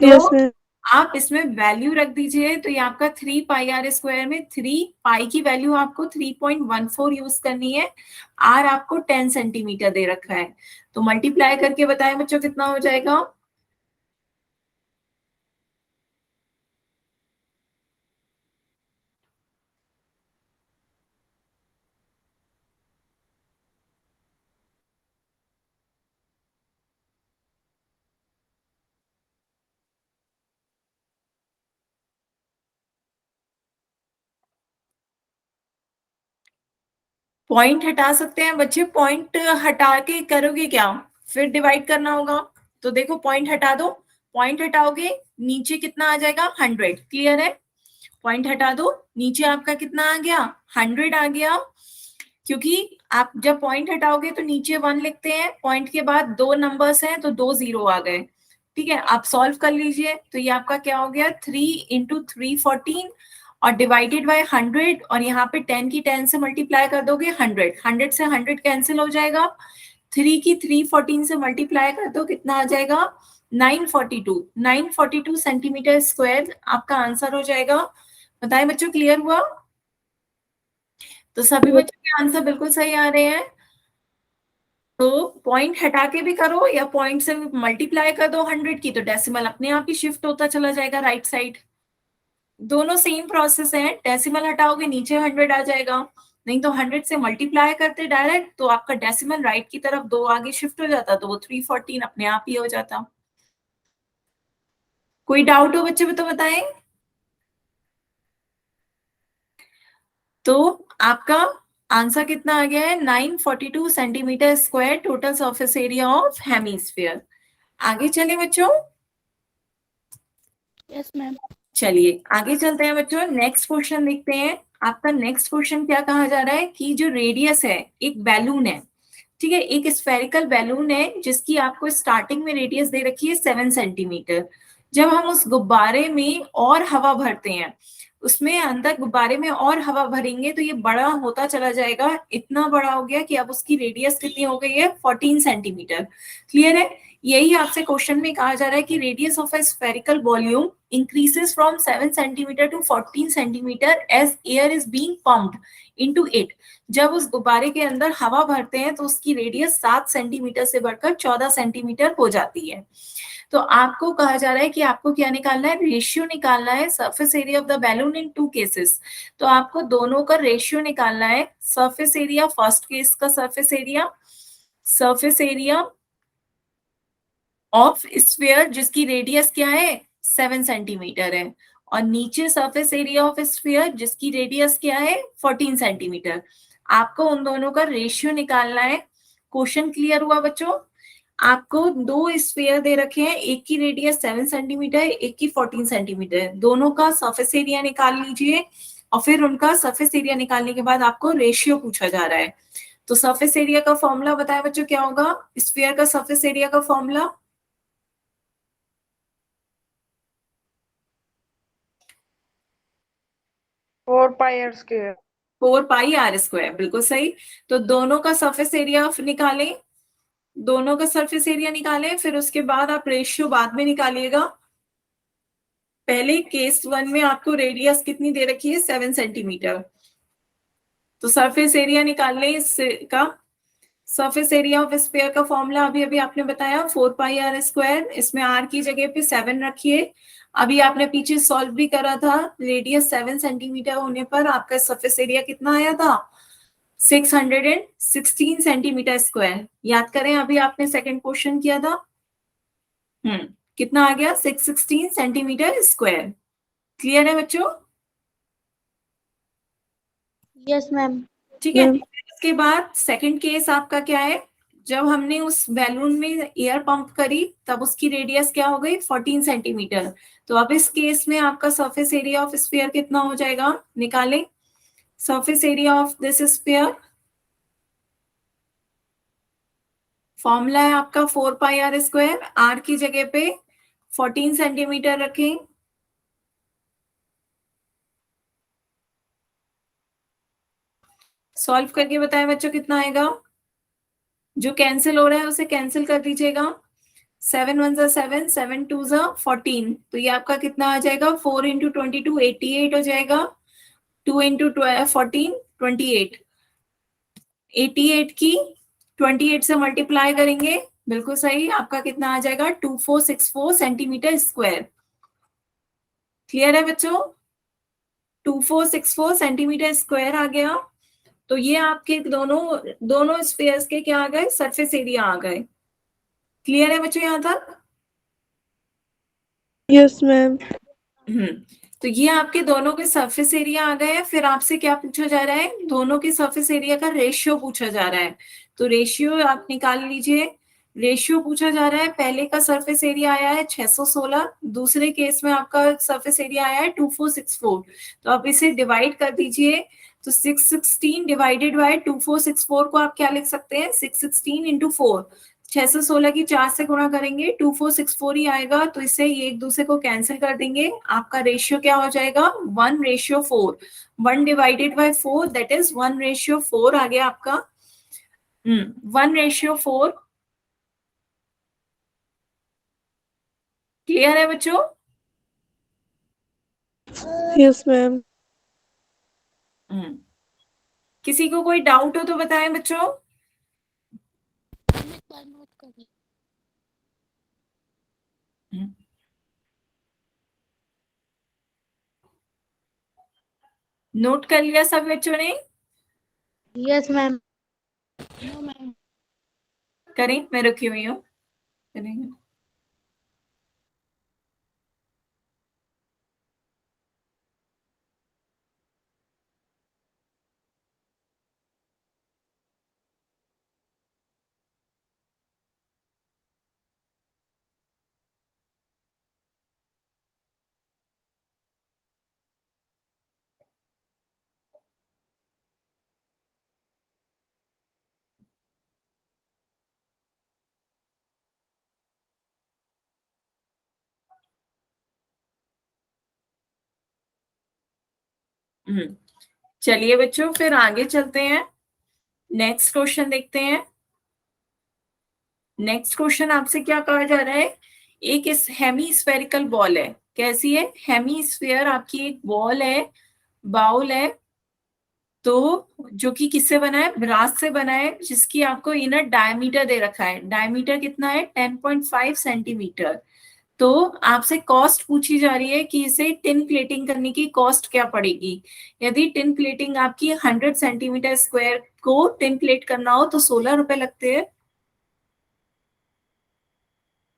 S2: यस
S1: तो
S2: मैम।
S1: आप इसमें वैल्यू रख दीजिए। तो ये आपका 3 पाई r² में 3 पाई की वैल्यू आपको 3.14 यूज करनी है, r आपको 10 सेंटीमीटर दे रखा है। तो मल्टीप्लाई करके बताएं बच्चों कितना हो जाएगा। पॉइंट हटा सकते हैं बच्चे, पॉइंट हटा के करोगे क्या, फिर डिवाइड करना होगा। तो देखो पॉइंट हटा दो, पॉइंट हटाओगे नीचे कितना आ जाएगा, 100। क्लियर है? पॉइंट हटा दो, नीचे आपका कितना आ गया, 100 आ गया। क्योंकि आप जब पॉइंट हटाओगे तो नीचे 1 लिखते हैं, पॉइंट के बाद 2 नंबर्स हैं तो 2 जीरो आ गए। ठीक है, आप सॉल्व कर लीजिए। तो ये आपका क्या हो गया, 3 × 3 14, और डिवाइडेड बाय 100, और यहाँ पे 10 की 10 से मल्टीप्लाई कर दोगे 100, 100 से 100 कैंसिल हो जाएगा, 3 की 314 से मल्टीप्लाई कर दो, कितना आ जाएगा 942 सेंटीमीटर स्क्वायर आपका आंसर हो जाएगा। बताएं बच्चों, क्लियर हुआ? तो सभी बच्चों के आंसर बिल्कुल सही आ रहे हैं। तो पॉइंट हटा के भी करो या पॉइंट से मल्टीप्लाई कर दो 100 की, तो डेसिमल अपने आप ही शिफ्ट होता चला जाएगा राइट साइड। दोनों सेम प्रोसेस है, डेसिमल हटाओगे नीचे 100 आ जाएगा, नहीं तो 100 से मल्टीप्लाई करते डायरेक्ट तो आपका डेसिमल राइट की तरफ 2 आगे शिफ्ट हो जाता, तो वो 314 अपने आप ही हो जाता। कोई डाउट हो बच्चे तो बताएं। तो आपका आंसर कितना आ गया है, 942 centimetre square total surface area of hemisphere. आगे चले बच्चों।
S2: Yes ma'am.
S1: चलिए आगे चलते हैं बच्चों, नेक्स्ट क्वेश्चन देखते हैं। आपका नेक्स्ट क्वेश्चन क्या कहा जा रहा है कि जो रेडियस है, एक बैलून है, ठीक है, एक स्फेरिकल बैलून है जिसकी आपको स्टार्टिंग में रेडियस दे रखी है 7 सेंटीमीटर। जब हम उस गुब्बारे में और हवा भरते हैं, उसमें अंदर गुब्बारे में और हवा भरेंगे तो ये बड़ा होता चला जाएगा, इतना बड़ा हो गया कि अब उसकी रेडियस कितनी हो गई है 14 सेंटीमीटर। क्लियर है? यही आपसे क्वेश्चन में कहा जा रहा है कि radius of a spherical volume increases from 7 centimeter to 14 centimeter as air is being pumped into it। जब उस गुब्बारे के अंदर हवा भरते हैं तो उसकी रेडियस 7 सेंटीमीटर से बढ़कर 14 सेंटीमीटर हो जाती है। तो आपको कहा जा रहा है कि आपको क्या निकालना है, रेशियो निकालना है surface area of the balloon in 2 cases. तो आपको दोनों का रेशियो निकालना है। सरफेस एरिया, फर्स्ट केस का सरफेस एरिया ऑफ स्फीयर जिसकी रेडियस क्या है 7 सेंटीमीटर है, और नीचे सरफेस एरिया ऑफ स्फीयर जिसकी रेडियस क्या है 14 सेंटीमीटर। आपको उन दोनों का रेशियो निकालना है। क्वेश्चन क्लियर हुआ बच्चों? आपको 2 स्फीयर दे रखे हैं, एक की रेडियस 7 सेंटीमीटर है, एक की 14 सेंटीमीटर है। दोनों का सरफेस एरिया निकाल लीजिए, और फिर उनका सरफेस एरिया निकालने के बाद आपको रेशियो पूछा जा रहा है। तो सरफेस एरिया का फॉर्मूला बताया बच्चों, क्या होगा स्फीयर का सरफेस एरिया का formula?
S2: 4 pi R square.
S1: 4 pi R square, बिल्कुल सही। तो दोनों का सरफेस एरिया निकालें, दोनों का सरफेस एरिया निकालें, फिर उसके बाद आप रेशियो बाद में निकालिएगा। पहले केस 1 में आपको रेडियस कितनी दे रखी है 7 सेंटीमीटर। तो सरफेस एरिया निकाल लें इसका। सरफेस एरिया ऑफ स्फीयर का फॉर्मूला अभी अभी आपने बताया 4 पाई आर स्क्वायर, इसमें आर की जगह पे 7 रखिए। अभी आपने पीछे सॉल्व भी करा था, रेडियस 7 सेंटीमीटर होने पर आपका सरफेस एरिया कितना आया था 616 सेंटीमीटर स्क्वायर। याद करें, अभी आपने सेकंड क्वेश्चन किया था, कितना आ गया 616 सेंटीमीटर स्क्वायर। क्लियर है बच्चों?
S2: Yes ma'am.
S1: ठीक है। इसके बाद सेकंड केस आपका क्या है, जब हमने उस बैलून में एयर पंप करी तब उसकी रेडियस क्या हो गई 14 सेंटीमीटर। तो अब इस केस में आपका सरफेस एरिया ऑफ स्फीयर कितना हो जाएगा, निकालें। Surface area of this sphere, formula है आपका 4 पाई आर स्क्वायर, आर की जगह पे 14 सेंटीमीटर रखें। सॉल्व करके बताएं बच्चों कितना आएगा। जो कैंसिल हो रहा है उसे कैंसिल कर दीजिएगा। 7 1 7, 7 2 14, तो ये आपका कितना आ जाएगा 4 इंटू 22 88 हो जाएगा। 2 इंटू 14 28, 88 की 28 से मल्टीप्लाई करेंगे, बिल्कुल सही, आपका कितना आ जाएगा 2464 सेंटीमीटर स्क्वायर। क्लियर है बच्चों? 2464 सेंटीमीटर स्क्वायर आ गया। तो ये आपके दोनों स्फीयर्स के क्या आ गए, सरफेस एरिया आ गए। क्लियर है बच्चों यहां तक?
S2: Yes ma'am.
S1: तो ये आपके दोनों के सरफेस एरिया आ गए हैं। फिर आपसे क्या पूछा जा रहा है, दोनों के सरफेस एरिया का रेशियो पूछा जा रहा है। तो रेशियो आप निकाल लीजिए। रेशियो पूछा जा रहा है, पहले का सरफेस एरिया आया है 616, दूसरे केस में आपका सरफेस एरिया आया है 2464। तो आप इसे डिवाइड कर दीजिए। तो 616 डिवाइडेड बाय 2464 को आप क्या लिख सकते हैं 616 इंटू 4। 616 की 4 से गुणा करेंगे 2464 ही आएगा, तो इससे ये एक दूसरे को कैंसिल कर देंगे। आपका रेशियो क्या हो जाएगा 1:4। 1 डिवाइडेड बाय 4 दैट इज 1:4 आ गया आपका। 1:4। क्लियर है बच्चों?
S2: Yes ma'am.
S1: किसी को कोई डाउट हो तो बताएं बच्चों। नोट कर लिया सब बच्चों ने?
S2: Yes ma'am.
S1: करें, मैं रुकी हुई हूँ, करेंगे। चलिए बच्चों फिर आगे चलते हैं, नेक्स्ट क्वेश्चन देखते हैं। नेक्स्ट क्वेश्चन आपसे क्या कहा जा रहा है, एक इस हेमी स्फेरिकल बॉल है। कैसी है? हेमी स्फीयर आपकी एक बॉल है, बाउल है, तो जो कि किससे बना है, ब्रास से बना है, जिसकी आपको इनर डायमीटर दे रखा है। डायमीटर कितना है 10.5 सेंटीमीटर। तो आपसे कॉस्ट पूछी जा रही है कि इसे टिन प्लेटिंग करने की कॉस्ट क्या पड़ेगी। यदि टिन प्लेटिंग आपकी 100 सेंटीमीटर स्क्वायर को टिन प्लेट करना हो तो 16 रुपए लगते हैं।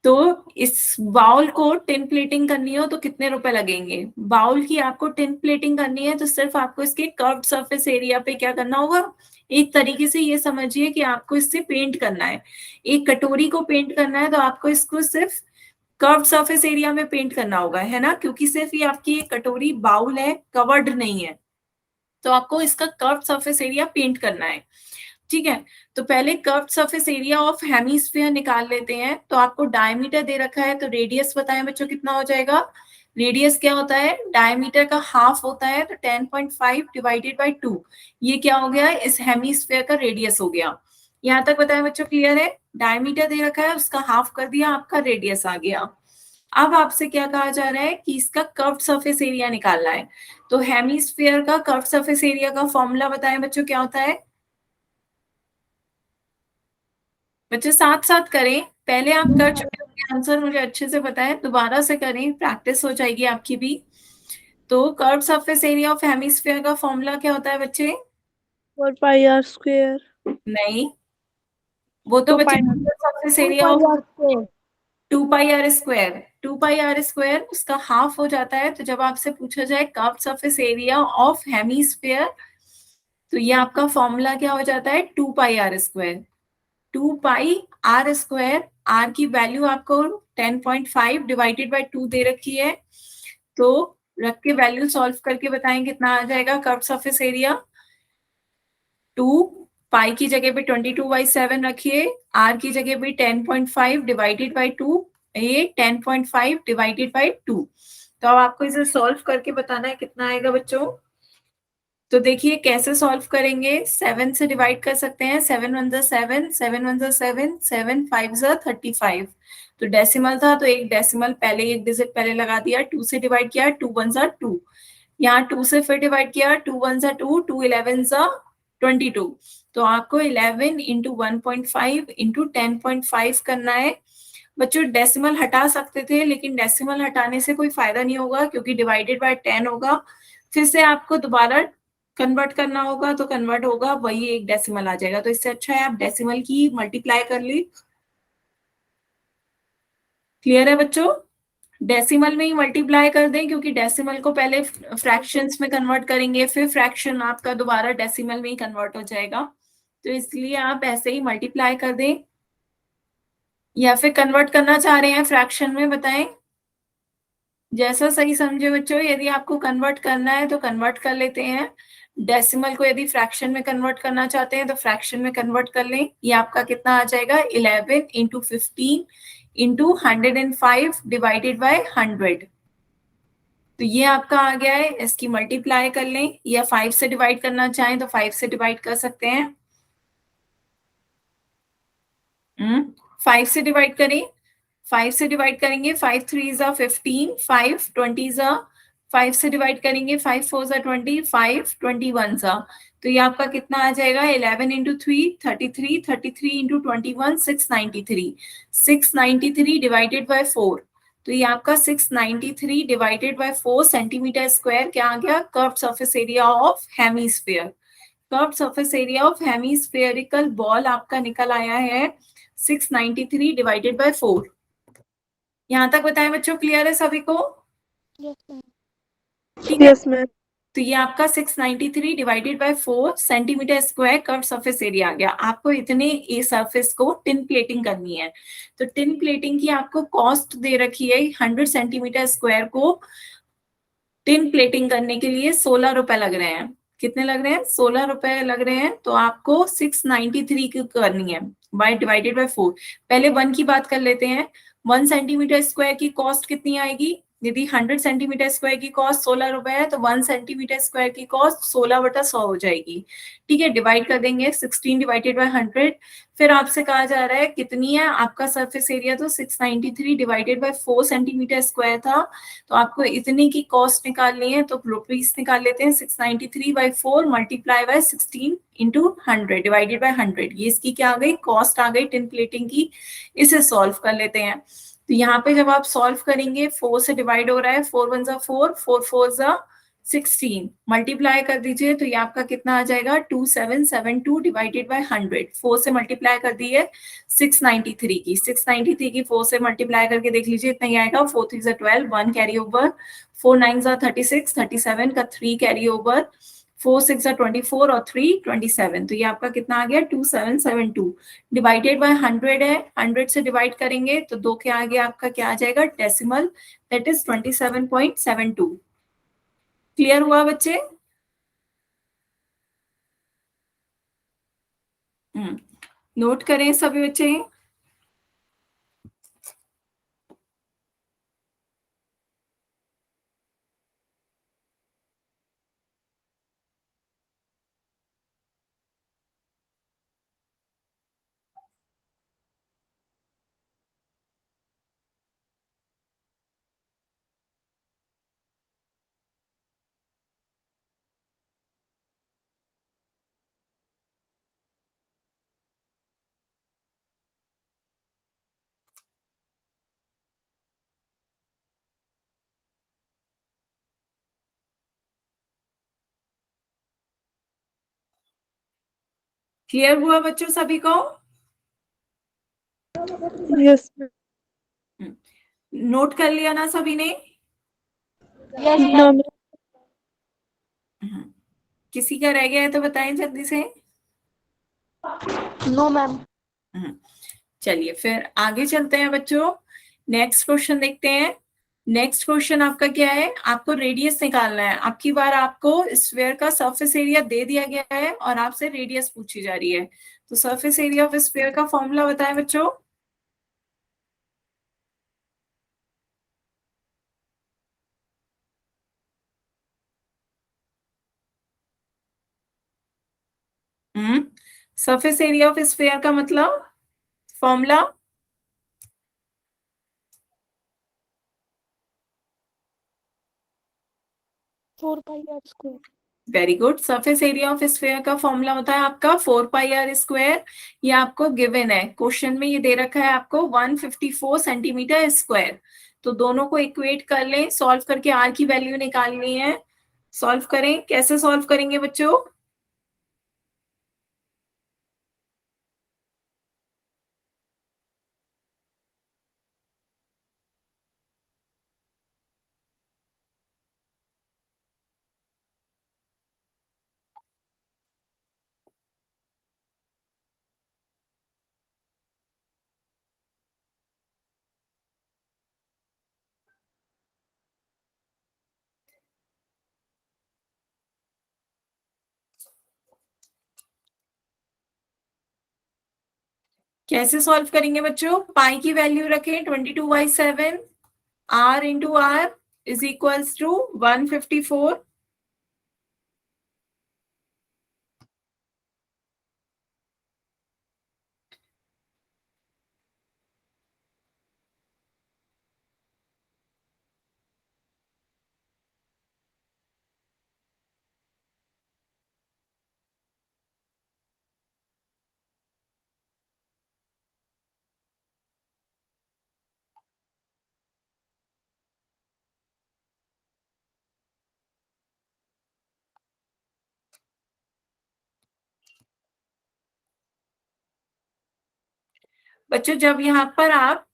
S1: तो इस बाउल को टिन प्लेटिंग करनी हो तो कितने रुपए लगेंगे? बाउल की आपको टिन प्लेटिंग करनी है तो सिर्फ आपको इसके कर्व्ड सरफेस एरिया पे क्या करना होगा, एक तरीके से ये समझिए कि आपको इससे पेंट करना है। एक कटोरी को पेंट करना है तो आपको इसको सिर्फ कर्व्ड सरफेस एरिया में पेंट करना होगा, है ना, क्योंकि सिर्फ ये आपकी एक कटोरी बाउल है, कवर्ड नहीं है। तो आपको इसका कर्व्ड सरफेस एरिया पेंट करना है। ठीक है, तो पहले curved surface area of hemisphere निकाल लेते हैं। तो आपको डायमीटर दे रखा है, तो रेडियस बताएं बच्चों कितना हो जाएगा। रेडियस क्या होता है, डायमीटर का हाफ होता है, तो 10.5 डिवाइडेड बाई 2, ये क्या हो गया, इस हेमीस्फीयर का रेडियस हो गया। यहाँ तक बताएं बच्चों, क्लियर है? डायमीटर दे रखा है, उसका हाफ कर दिया, आपका रेडियस आ गया। अब आपसे क्या कहा जा रहा है कि इसका कर्व्ड सरफेस एरिया निकालना है। तो हेमीस्फीयर का कर्व्ड सरफेस एरिया का फॉर्मूला बताएं बच्चों क्या होता है। बच्चे साथ साथ करें, पहले आप कर चुके होंगे आंसर, मुझे अच्छे से पता है, दोबारा से करें, प्रैक्टिस हो जाएगी आपकी भी। तो curve surface area of hemisphere का फॉर्मूला क्या होता है बच्चे?
S2: 4πr²।
S1: नहीं, वो तो
S2: टू
S1: बच्चे
S2: pi
S1: surface
S2: two
S1: area
S2: pi
S1: of
S2: R square
S1: 2πr²। 2πr² उसका हाफ हो जाता है। तो जब आपसे पूछा जाए curve surface area of hemisphere, तो ये आपका फॉर्मूला क्या हो जाता है 2πr²। 2πr², आर की वैल्यू आपको 10.5 डिवाइडेड बाई 2 दे रखी है, तो रख के वैल्यू सॉल्व करके बताएं कितना आ जाएगा कर्व सरफेस एरिया। 2 पाई की जगह पे 22/7 रखिए, आर की जगह पे 10.5 डिवाइडेड बाई 2, ये 10.5 डिवाइडेड बाई 2। तो अब आपको इसे सॉल्व करके बताना है कितना आएगा बच्चों। तो देखिए कैसे सॉल्व करेंगे, 7 से डिवाइड कर सकते हैं, 7 1 जा 7, 7 1 जा 7, 7 5 जा 35। तो डेसिमल था तो एक डेसिमल पहले, एक डिजिट पहले लगा दिया, 2 से डिवाइड किया, 2 1 जा 2, यहाँ 2 से फिर डिवाइड किया, 2 1 जा 2, 2 11 जा 22। तो आपको 11 इंटू 1.5 इंटू 10.5 करना है। बच्चों डेसिमल हटा सकते थे, लेकिन डेसिमल हटाने से कोई फायदा नहीं होगा क्योंकि डिवाइडेड बाय 10 होगा, फिर से आपको दोबारा कन्वर्ट करना होगा, तो कन्वर्ट होगा वही एक डेसिमल आ जाएगा। तो इससे अच्छा है आप डेसिमल की मल्टीप्लाई कर ली। क्लियर है बच्चों? डेसिमल में ही मल्टीप्लाई कर दें, क्योंकि डेसिमल को पहले फ्रैक्शंस में कन्वर्ट करेंगे, फिर फ्रैक्शन आपका दोबारा डेसिमल में ही कन्वर्ट हो जाएगा। तो इसलिए आप ऐसे ही मल्टीप्लाई कर दें, या फिर कन्वर्ट करना चाह रहे हैं फ्रैक्शन में, बताएं जैसा सही समझे बच्चों। यदि आपको कन्वर्ट करना है तो कन्वर्ट कर लेते हैं, डेसिमल को यदि फ्रैक्शन में कन्वर्ट करना चाहते हैं तो फ्रैक्शन में कन्वर्ट कर लें। ये आपका कितना आ जाएगा, 11 इंटू 15 इंटू 105 डिवाइडेड बाय 100। तो ये आपका आ गया है, इसकी मल्टीप्लाई कर लें, या 5 से डिवाइड करना चाहें तो 5 से डिवाइड कर सकते हैं। 5 से डिवाइड करें, 5 से डिवाइड करेंगे, 5 3 ज़ा 15, 5 20 ज़ा, 5 से डिवाइड करेंगे, 5 4 ज़ा 20, 5 21 ज़ा। तो ये आपका कितना आ जाएगा, 11 इंटू 3 33, 33 इंटू 21 693, 693 डिवाइडेड बाय 4। तो ये आपका 693 डिवाइडेड बाय 4 सेंटीमीटर स्क्वायर क्या आ गया, curved surface area of hemisphere. Curved surface area of hemispherical ball आपका निकल आया है 693 डिवाइडेड बाय 4। यहाँ तक बताएं बच्चों, क्लियर है सभी को? ठीक है।
S2: Yes ma'am.
S1: तो ये आपका 693 divided by 4 centimetre square curve surface area आ गया। आपको इतने ए सरफेस को टिन प्लेटिंग करनी है, तो टिन प्लेटिंग की आपको कॉस्ट दे रखी है 100 सेंटीमीटर स्क्वायर को टिन प्लेटिंग करने के लिए 16 रुपए लग रहे हैं। कितने लग रहे हैं, 16 रुपए लग रहे हैं। तो आपको 693 की करनी है बाय डिवाइडेड बाय 4। पहले 1 की बात कर लेते हैं। 1 सेंटीमीटर स्क्वायर की कॉस्ट कितनी आएगी, यदि 100 सेंटीमीटर स्क्वायर की कॉस्ट 16 रुपए है तो 1 सेंटीमीटर स्क्वायर की कॉस्ट 16/100 हो जाएगी। ठीक है, डिवाइड कर देंगे 16 डिवाइडेड बाय 100। फिर आपसे कहा जा रहा है कितनी है आपका सरफेस एरिया, तो 693 डिवाइडेड बाय 4 सेंटीमीटर स्क्वायर था। तो आपको इतने की कॉस्ट निकालनी है, तो रुपीस निकाल लेते हैं। 693 by 4 multiply by 16 into 100 divided by 100। ये इसकी क्या आ गई, कॉस्ट आ गई टिन प्लेटिंग की। इसे सॉल्व कर लेते हैं। तो यहाँ पे जब आप सॉल्व करेंगे, 4 से डिवाइड हो रहा है, 4 1 ज़ा 4, 4 4 ज़ा 16, मल्टीप्लाई कर दीजिए तो ये आपका कितना आ जाएगा, 2772 डिवाइडेड बाय 100। 4 से मल्टीप्लाई कर दिए 693 की, 693 की 4 से मल्टीप्लाई करके देख लीजिए इतना ही आएगा। 4 3 ज़ा 12, 1 कैरी ओवर, 4 9 ज़ा 36, 37 का 3 कैरी ओवर, 4 6 ज़ा 24 और 3 27। तो ये आपका कितना आ गया, 2772 डिवाइडेड बाय 100 है। 100 से डिवाइड करेंगे तो दो क्या आ गया आपका, क्या आ जाएगा, डेसिमल, दैट इज 27.72। क्लियर हुआ बच्चे? नोट करें सभी बच्चे। क्लियर हुआ बच्चों सभी को?
S2: यस
S1: नोट कर लिया ना सभी ने?
S2: मैम।
S1: किसी का रह गया है तो बताएं जल्दी से।
S2: No ma'am.
S1: चलिए फिर आगे चलते हैं बच्चों। नेक्स्ट क्वेश्चन देखते हैं। नेक्स्ट क्वेश्चन आपका क्या है, आपको रेडियस निकालना है। आपकी बार आपको स्फीयर का सरफेस एरिया दे दिया गया है और आपसे रेडियस पूछी जा रही है। तो सरफेस एरिया ऑफ स्फीयर का फॉर्मूला बताएं बच्चों। सरफेस एरिया ऑफ स्फीयर का मतलब formula,
S2: 4 pi r square.
S1: Very good. Surface area of sphere का फॉर्मूला होता है आपका 4 पाई r स्क्वायर। ये आपको गिवन है, क्वेश्चन में ये दे रखा है आपको 154 सेंटीमीटर स्क्वायर। तो दोनों को इक्वेट कर लें, सॉल्व करके आर की वैल्यू निकालनी है। सॉल्व करें, कैसे सॉल्व करेंगे बच्चों? कैसे सॉल्व करेंगे बच्चों? पाई की वैल्यू रखें 22/7, r into R is equals to 154। बच्चों जब यहाँ पर आप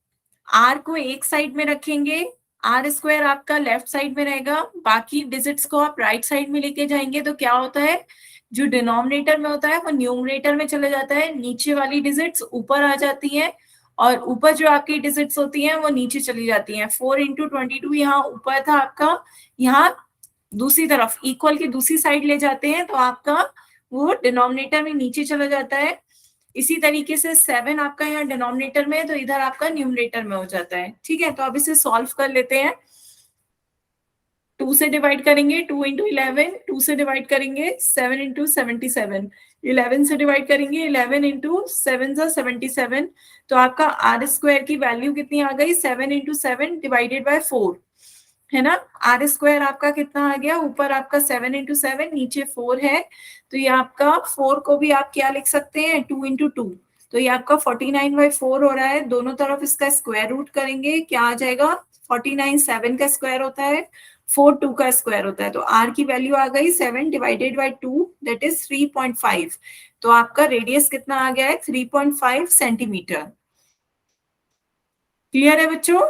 S1: r को एक साइड में रखेंगे, आर स्क्वायर आपका लेफ्ट साइड में रहेगा, बाकी डिजिट्स को आप राइट साइड में लेके जाएंगे तो क्या होता है, जो डिनोमिनेटर में होता है वो न्यूमरेटर में चले जाता है, नीचे वाली डिजिट्स ऊपर आ जाती हैं और ऊपर जो आपकी डिजिट्स होती हैं वो नीचे चली जाती हैं। 4 × 22 यहाँ ऊपर था आपका, यहाँ दूसरी तरफ इक्वल की दूसरी साइड ले जाते हैं तो आपका वो डिनोमिनेटर में नीचे चला जाता है। इसी तरीके से 7 आपका यहाँ डिनोमिनेटर में है तो इधर आपका न्यूमरेटर में हो जाता है। ठीक है, तो अब इसे सॉल्व कर लेते हैं। 2 से डिवाइड करेंगे 2 × 11, 2 से डिवाइड करेंगे 7 × 77, 11 से डिवाइड करेंगे 11 × 7 = 77। तो आपका आर स्क्वायर की वैल्यू कितनी आ गई, 7 × 7 डिवाइडेड बाय 4 है ना। आर स्क्वायर आपका कितना आ गया, ऊपर आपका 7 × 7, नीचे 4 है तो ये आपका 4 को भी आप क्या लिख सकते हैं, 2 × 2, तो ये आपका 49/4 हो रहा है। दोनों तरफ इसका स्क्वायर रूट करेंगे, क्या आ जाएगा, 49 7 का स्क्वायर होता है, 4 2 का स्क्वायर होता है, तो आर की वैल्यू आ गई 7 डिवाइडेड बाय 2 दैट इज 3.5। तो आपका रेडियस कितना आ गया है, 3.5 सेंटीमीटर। क्लियर है बच्चों?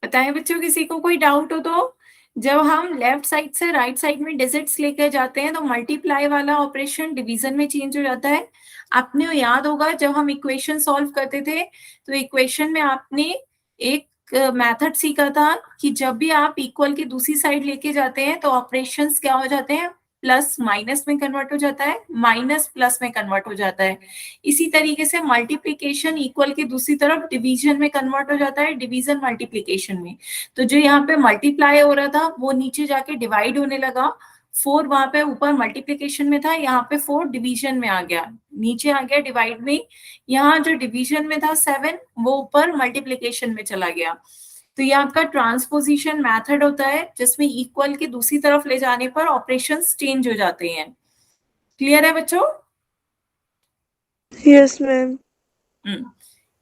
S1: बताएं बच्चों, किसी को कोई डाउट हो तो। जब हम लेफ्ट साइड से राइट साइड में डिजिट्स लेकर जाते हैं तो मल्टीप्लाई वाला ऑपरेशन डिवीजन में चेंज हो जाता है। आपने याद होगा जब हम इक्वेशन सॉल्व करते थे तो इक्वेशन में आपने एक मेथड सीखा था कि जब भी आप इक्वल की दूसरी साइड लेके जाते हैं तो ऑपरेशंस क्या हो जाते हैं, प्लस माइनस में कन्वर्ट हो जाता है, माइनस प्लस में कन्वर्ट हो जाता है। इसी तरीके से मल्टीप्लिकेशन इक्वल की दूसरी तरफ डिवीजन में कन्वर्ट हो जाता है, डिवीजन मल्टीप्लिकेशन में। तो जो यहाँ पे मल्टीप्लाई हो रहा था वो नीचे जाके डिवाइड होने लगा, 4 वहां पे ऊपर मल्टीप्लिकेशन में था, यहाँ पे 4 डिवीजन में आ गया, नीचे आ गया डिवाइड में। यहाँ जो डिवीजन में था 7 वो ऊपर मल्टीप्लिकेशन में चला गया। तो ये आपका ट्रांसपोजिशन मेथड होता है जिसमें इक्वल की दूसरी तरफ ले जाने पर ऑपरेशंस चेंज हो जाते हैं। क्लियर है बच्चों?
S2: Yes ma'am.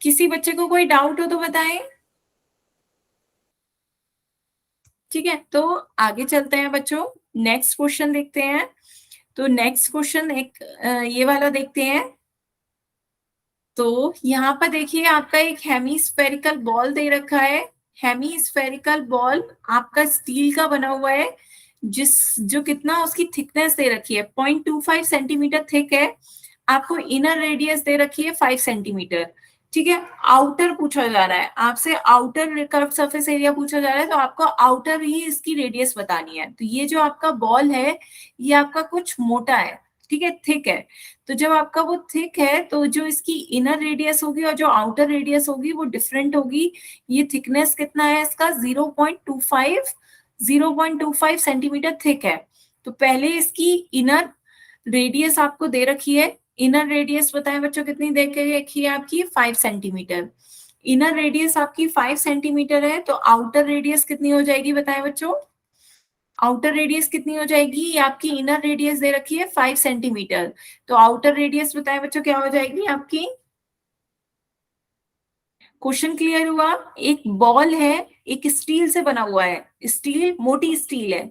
S1: किसी बच्चे को कोई डाउट हो तो बताएं। ठीक है, तो आगे चलते हैं बच्चों, नेक्स्ट क्वेश्चन देखते हैं। तो नेक्स्ट क्वेश्चन एक ये वाला देखते हैं। तो यहाँ पर देखिए आपका एक हेमीस्फेरिकल बॉल दे रखा है। हेमीस्फेरिकल बॉल आपका स्टील का बना हुआ है, जो कितना उसकी थिकनेस दे रखी है, 0.25 सेंटीमीटर थिक है। आपको इनर रेडियस दे रखी है 5 सेंटीमीटर। ठीक है, आउटर पूछा जा रहा है आपसे, आउटर कर्व सरफेस एरिया पूछा जा रहा है तो आपको आउटर ही इसकी रेडियस बतानी है। तो ये जो आपका बॉल है ये आपका कुछ मोटा है, ठीक है, थिक है। तो जब आपका वो थिक है तो जो इसकी इनर रेडियस होगी और जो आउटर रेडियस होगी वो डिफरेंट होगी। ये थिकनेस कितना है इसका, 0.25 सेंटीमीटर थिक है। तो पहले इसकी इनर रेडियस आपको दे रखी है, इनर रेडियस बताएं बच्चों कितनी दे के रखी है आपकी, 5 सेंटीमीटर। इनर रेडियस आपकी 5 सेंटीमीटर है तो आउटर रेडियस कितनी हो जाएगी बताएं बच्चों, आउटर रेडियस कितनी हो जाएगी, ये आपकी इनर रेडियस दे रखी है 5 सेंटीमीटर, तो आउटर रेडियस बताएं बच्चों क्या हो जाएगी आपकी। क्वेश्चन क्लियर हुआ? एक बॉल है, एक स्टील से बना हुआ है, स्टील मोटी स्टील है,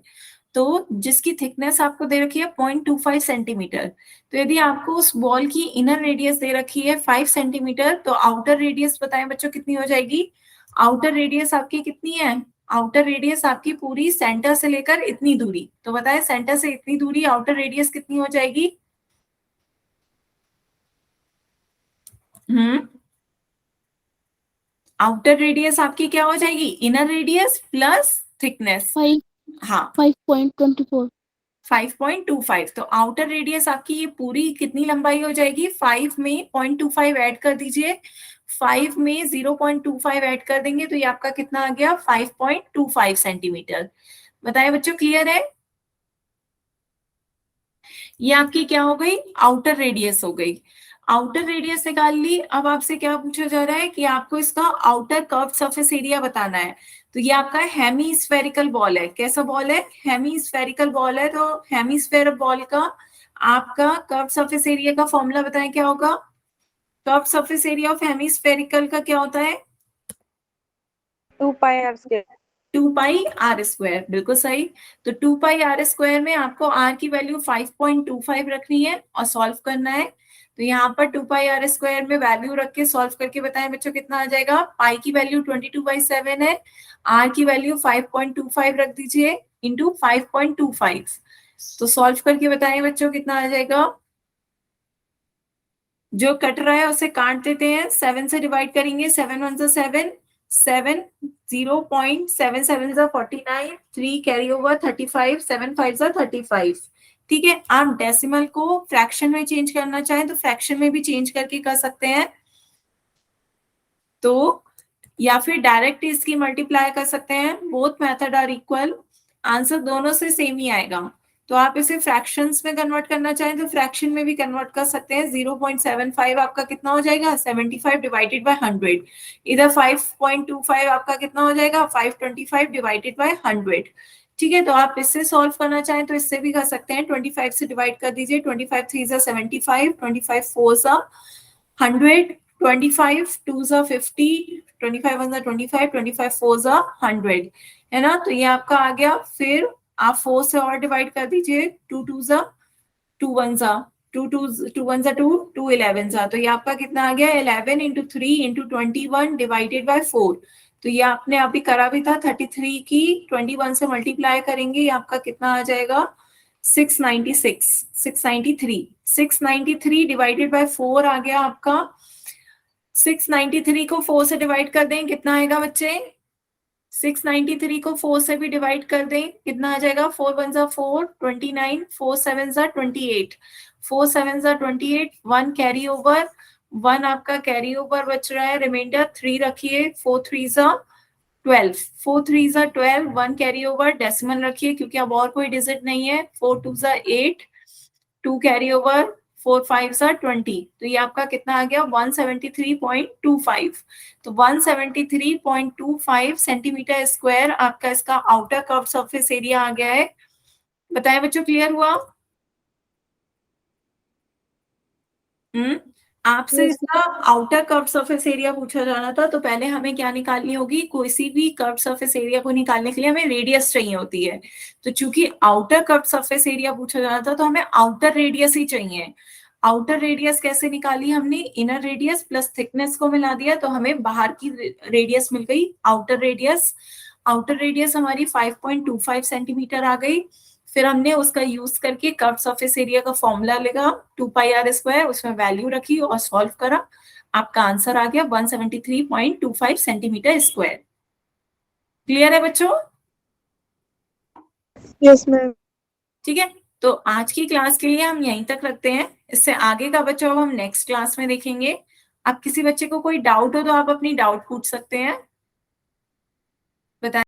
S1: तो जिसकी थिकनेस आपको दे रखी है 0.25 सेंटीमीटर। तो यदि आपको उस बॉल की इनर रेडियस दे रखी है 5 सेंटीमीटर तो आउटर रेडियस बताएं बच्चों कितनी हो जाएगी। आउटर रेडियस आपकी कितनी है, आउटर रेडियस आपकी पूरी सेंटर से लेकर इतनी दूरी, तो बताएं सेंटर से इतनी दूरी आउटर रेडियस कितनी हो जाएगी। आउटर रेडियस आपकी क्या हो जाएगी, इनर रेडियस प्लस थिकनेस।
S2: 5
S1: हाँ
S2: 5.24
S1: 5.25। तो आउटर रेडियस आपकी ये पूरी कितनी लंबाई हो जाएगी, 5 में 0.25 ऐड कर दीजिए, 5 में 0.25 ऐड कर देंगे तो ये आपका कितना आ गया, 5.25 सेंटीमीटर। बताए बच्चों, क्लियर है? ये आपकी क्या हो गई, आउटर रेडियस हो गई। आउटर रेडियस निकाल ली। अब आपसे क्या पूछा जा रहा है कि आपको इसका आउटर कर्व सरफेस एरिया बताना है। तो ये आपका हेमी स्फेरिकल बॉल है। कैसा बॉल है, हेमी स्फेरिकल बॉल है। तो हेमी स्फेयर बॉल का आपका कर्व सरफेस एरिया का फॉर्मूला बताएं क्या होगा। Curve surface area of hemispherical का क्या होता है,
S2: 2 πr²।
S1: 2 πr²। बिल्कुल सही। तो 2 πr² में आपको r की वैल्यू 5.25 रखनी है और सॉल्व करना है। तो यहाँ पर 2 πr² में वैल्यू रख के सॉल्व करके बताएं बच्चों कितना आ जाएगा। पाई की वैल्यू 22/7 है, r की वैल्यू 5.25 रख दीजिए इंटू 5.25। तो सॉल्व करके बताएं बच्चों कितना आ जाएगा। जो कट रहा है उसे काट देते हैं, 7 से डिवाइड करेंगे, 7 1 7, 7 0.77 49, 3 कैरी ओवर 35, 7 5 35। ठीक है, आप डेसिमल को फ्रैक्शन में चेंज करना चाहें तो फ्रैक्शन में भी चेंज करके कर सकते हैं, तो या फिर डायरेक्ट इसकी मल्टीप्लाई कर सकते हैं। Both method are equal, answer दोनों से सेम ही आएगा। तो आप इसे फ्रैक्शंस में कन्वर्ट करना चाहें तो फ्रैक्शन में भी कन्वर्ट कर सकते हैं। 0.75 आपका कितना हो जाएगा, 75 डिवाइडेड बाय 100। इधर 5.25 आपका कितना हो जाएगा, 525 डिवाइडेड बाय 100। ठीक है, तो आप इससे सॉल्व करना चाहें तो इससे भी कर सकते हैं। 25 से डिवाइड कर दीजिए, 25 3 75, 25 4 100, 25 2 50, 25 1 25, 25 4 100, है ना। तो ये आपका आ गया। फिर आप 4 से और डिवाइड कर दीजिए, 2 2 2 1 2 2 2 1 2 2 11 तो ये आपका कितना आ गया, 11 इंटू 3 इंटू 21 डिवाइडेड बाय 4। तो ये आपने अभी करा भी था, 33 की 21 से मल्टीप्लाई करेंगे, ये आपका कितना आ जाएगा, 696 693 693 डिवाइडेड बाय 4 आ गया आपका। 693 को 4 से डिवाइड कर दें, कितना आएगा बच्चे, 693 को 4 से भी डिवाइड कर दें, कितना आ जाएगा, 4 1 4, 29, 4 7 28, 4 7 28, 1 कैरी ओवर, 1 आपका कैरी ओवर बच रहा है, रिमाइंडर 3 रखिए, 4 3 12, 4 3 12, 1 कैरी ओवर, डेसिमल रखिए क्योंकि अब और कोई डिजिट नहीं है, 4 2 8, 2 कैरी ओवर, 4 5 20। तो ये आपका कितना आ गया, 173.25। तो 173.25 सेंटीमीटर स्क्वायर आपका इसका आउटर कर्व सरफेस एरिया आ गया है। बताएं बच्चों, क्लियर हुआ? आपसे इसका आउटर कर्व सरफेस एरिया पूछा जाना था, तो पहले हमें क्या निकालनी होगी, कोई सी भी कर्व सरफेस एरिया को निकालने के लिए हमें रेडियस चाहिए होती है। तो चूंकि आउटर कर्व सरफेस एरिया पूछा जाना था तो हमें आउटर रेडियस ही चाहिए। आउटर रेडियस कैसे निकाली हमने, इनर रेडियस प्लस थिकनेस को मिला दिया तो हमें बाहर की रेडियस मिल गई, आउटर रेडियस। आउटर रेडियस हमारी 5.25 सेंटीमीटर आ गई। फिर हमने उसका यूज करके कर्व सरफेस एरिया का फॉर्मूला लेगा 2 πr², उसमें वैल्यू रखी और सॉल्व करा, आपका आंसर आ गया 173.25 सेंटीमीटर स्क्वायर। क्लियर है बच्चों?
S2: Yes ma'am.
S1: ठीक है, तो आज की क्लास के लिए हम यहीं तक रखते हैं। इससे आगे का बच्चों अब हम नेक्स्ट क्लास में देखेंगे। आप किसी बच्चे को कोई डाउट हो तो आप अपनी डाउट पूछ सकते हैं, बताएं।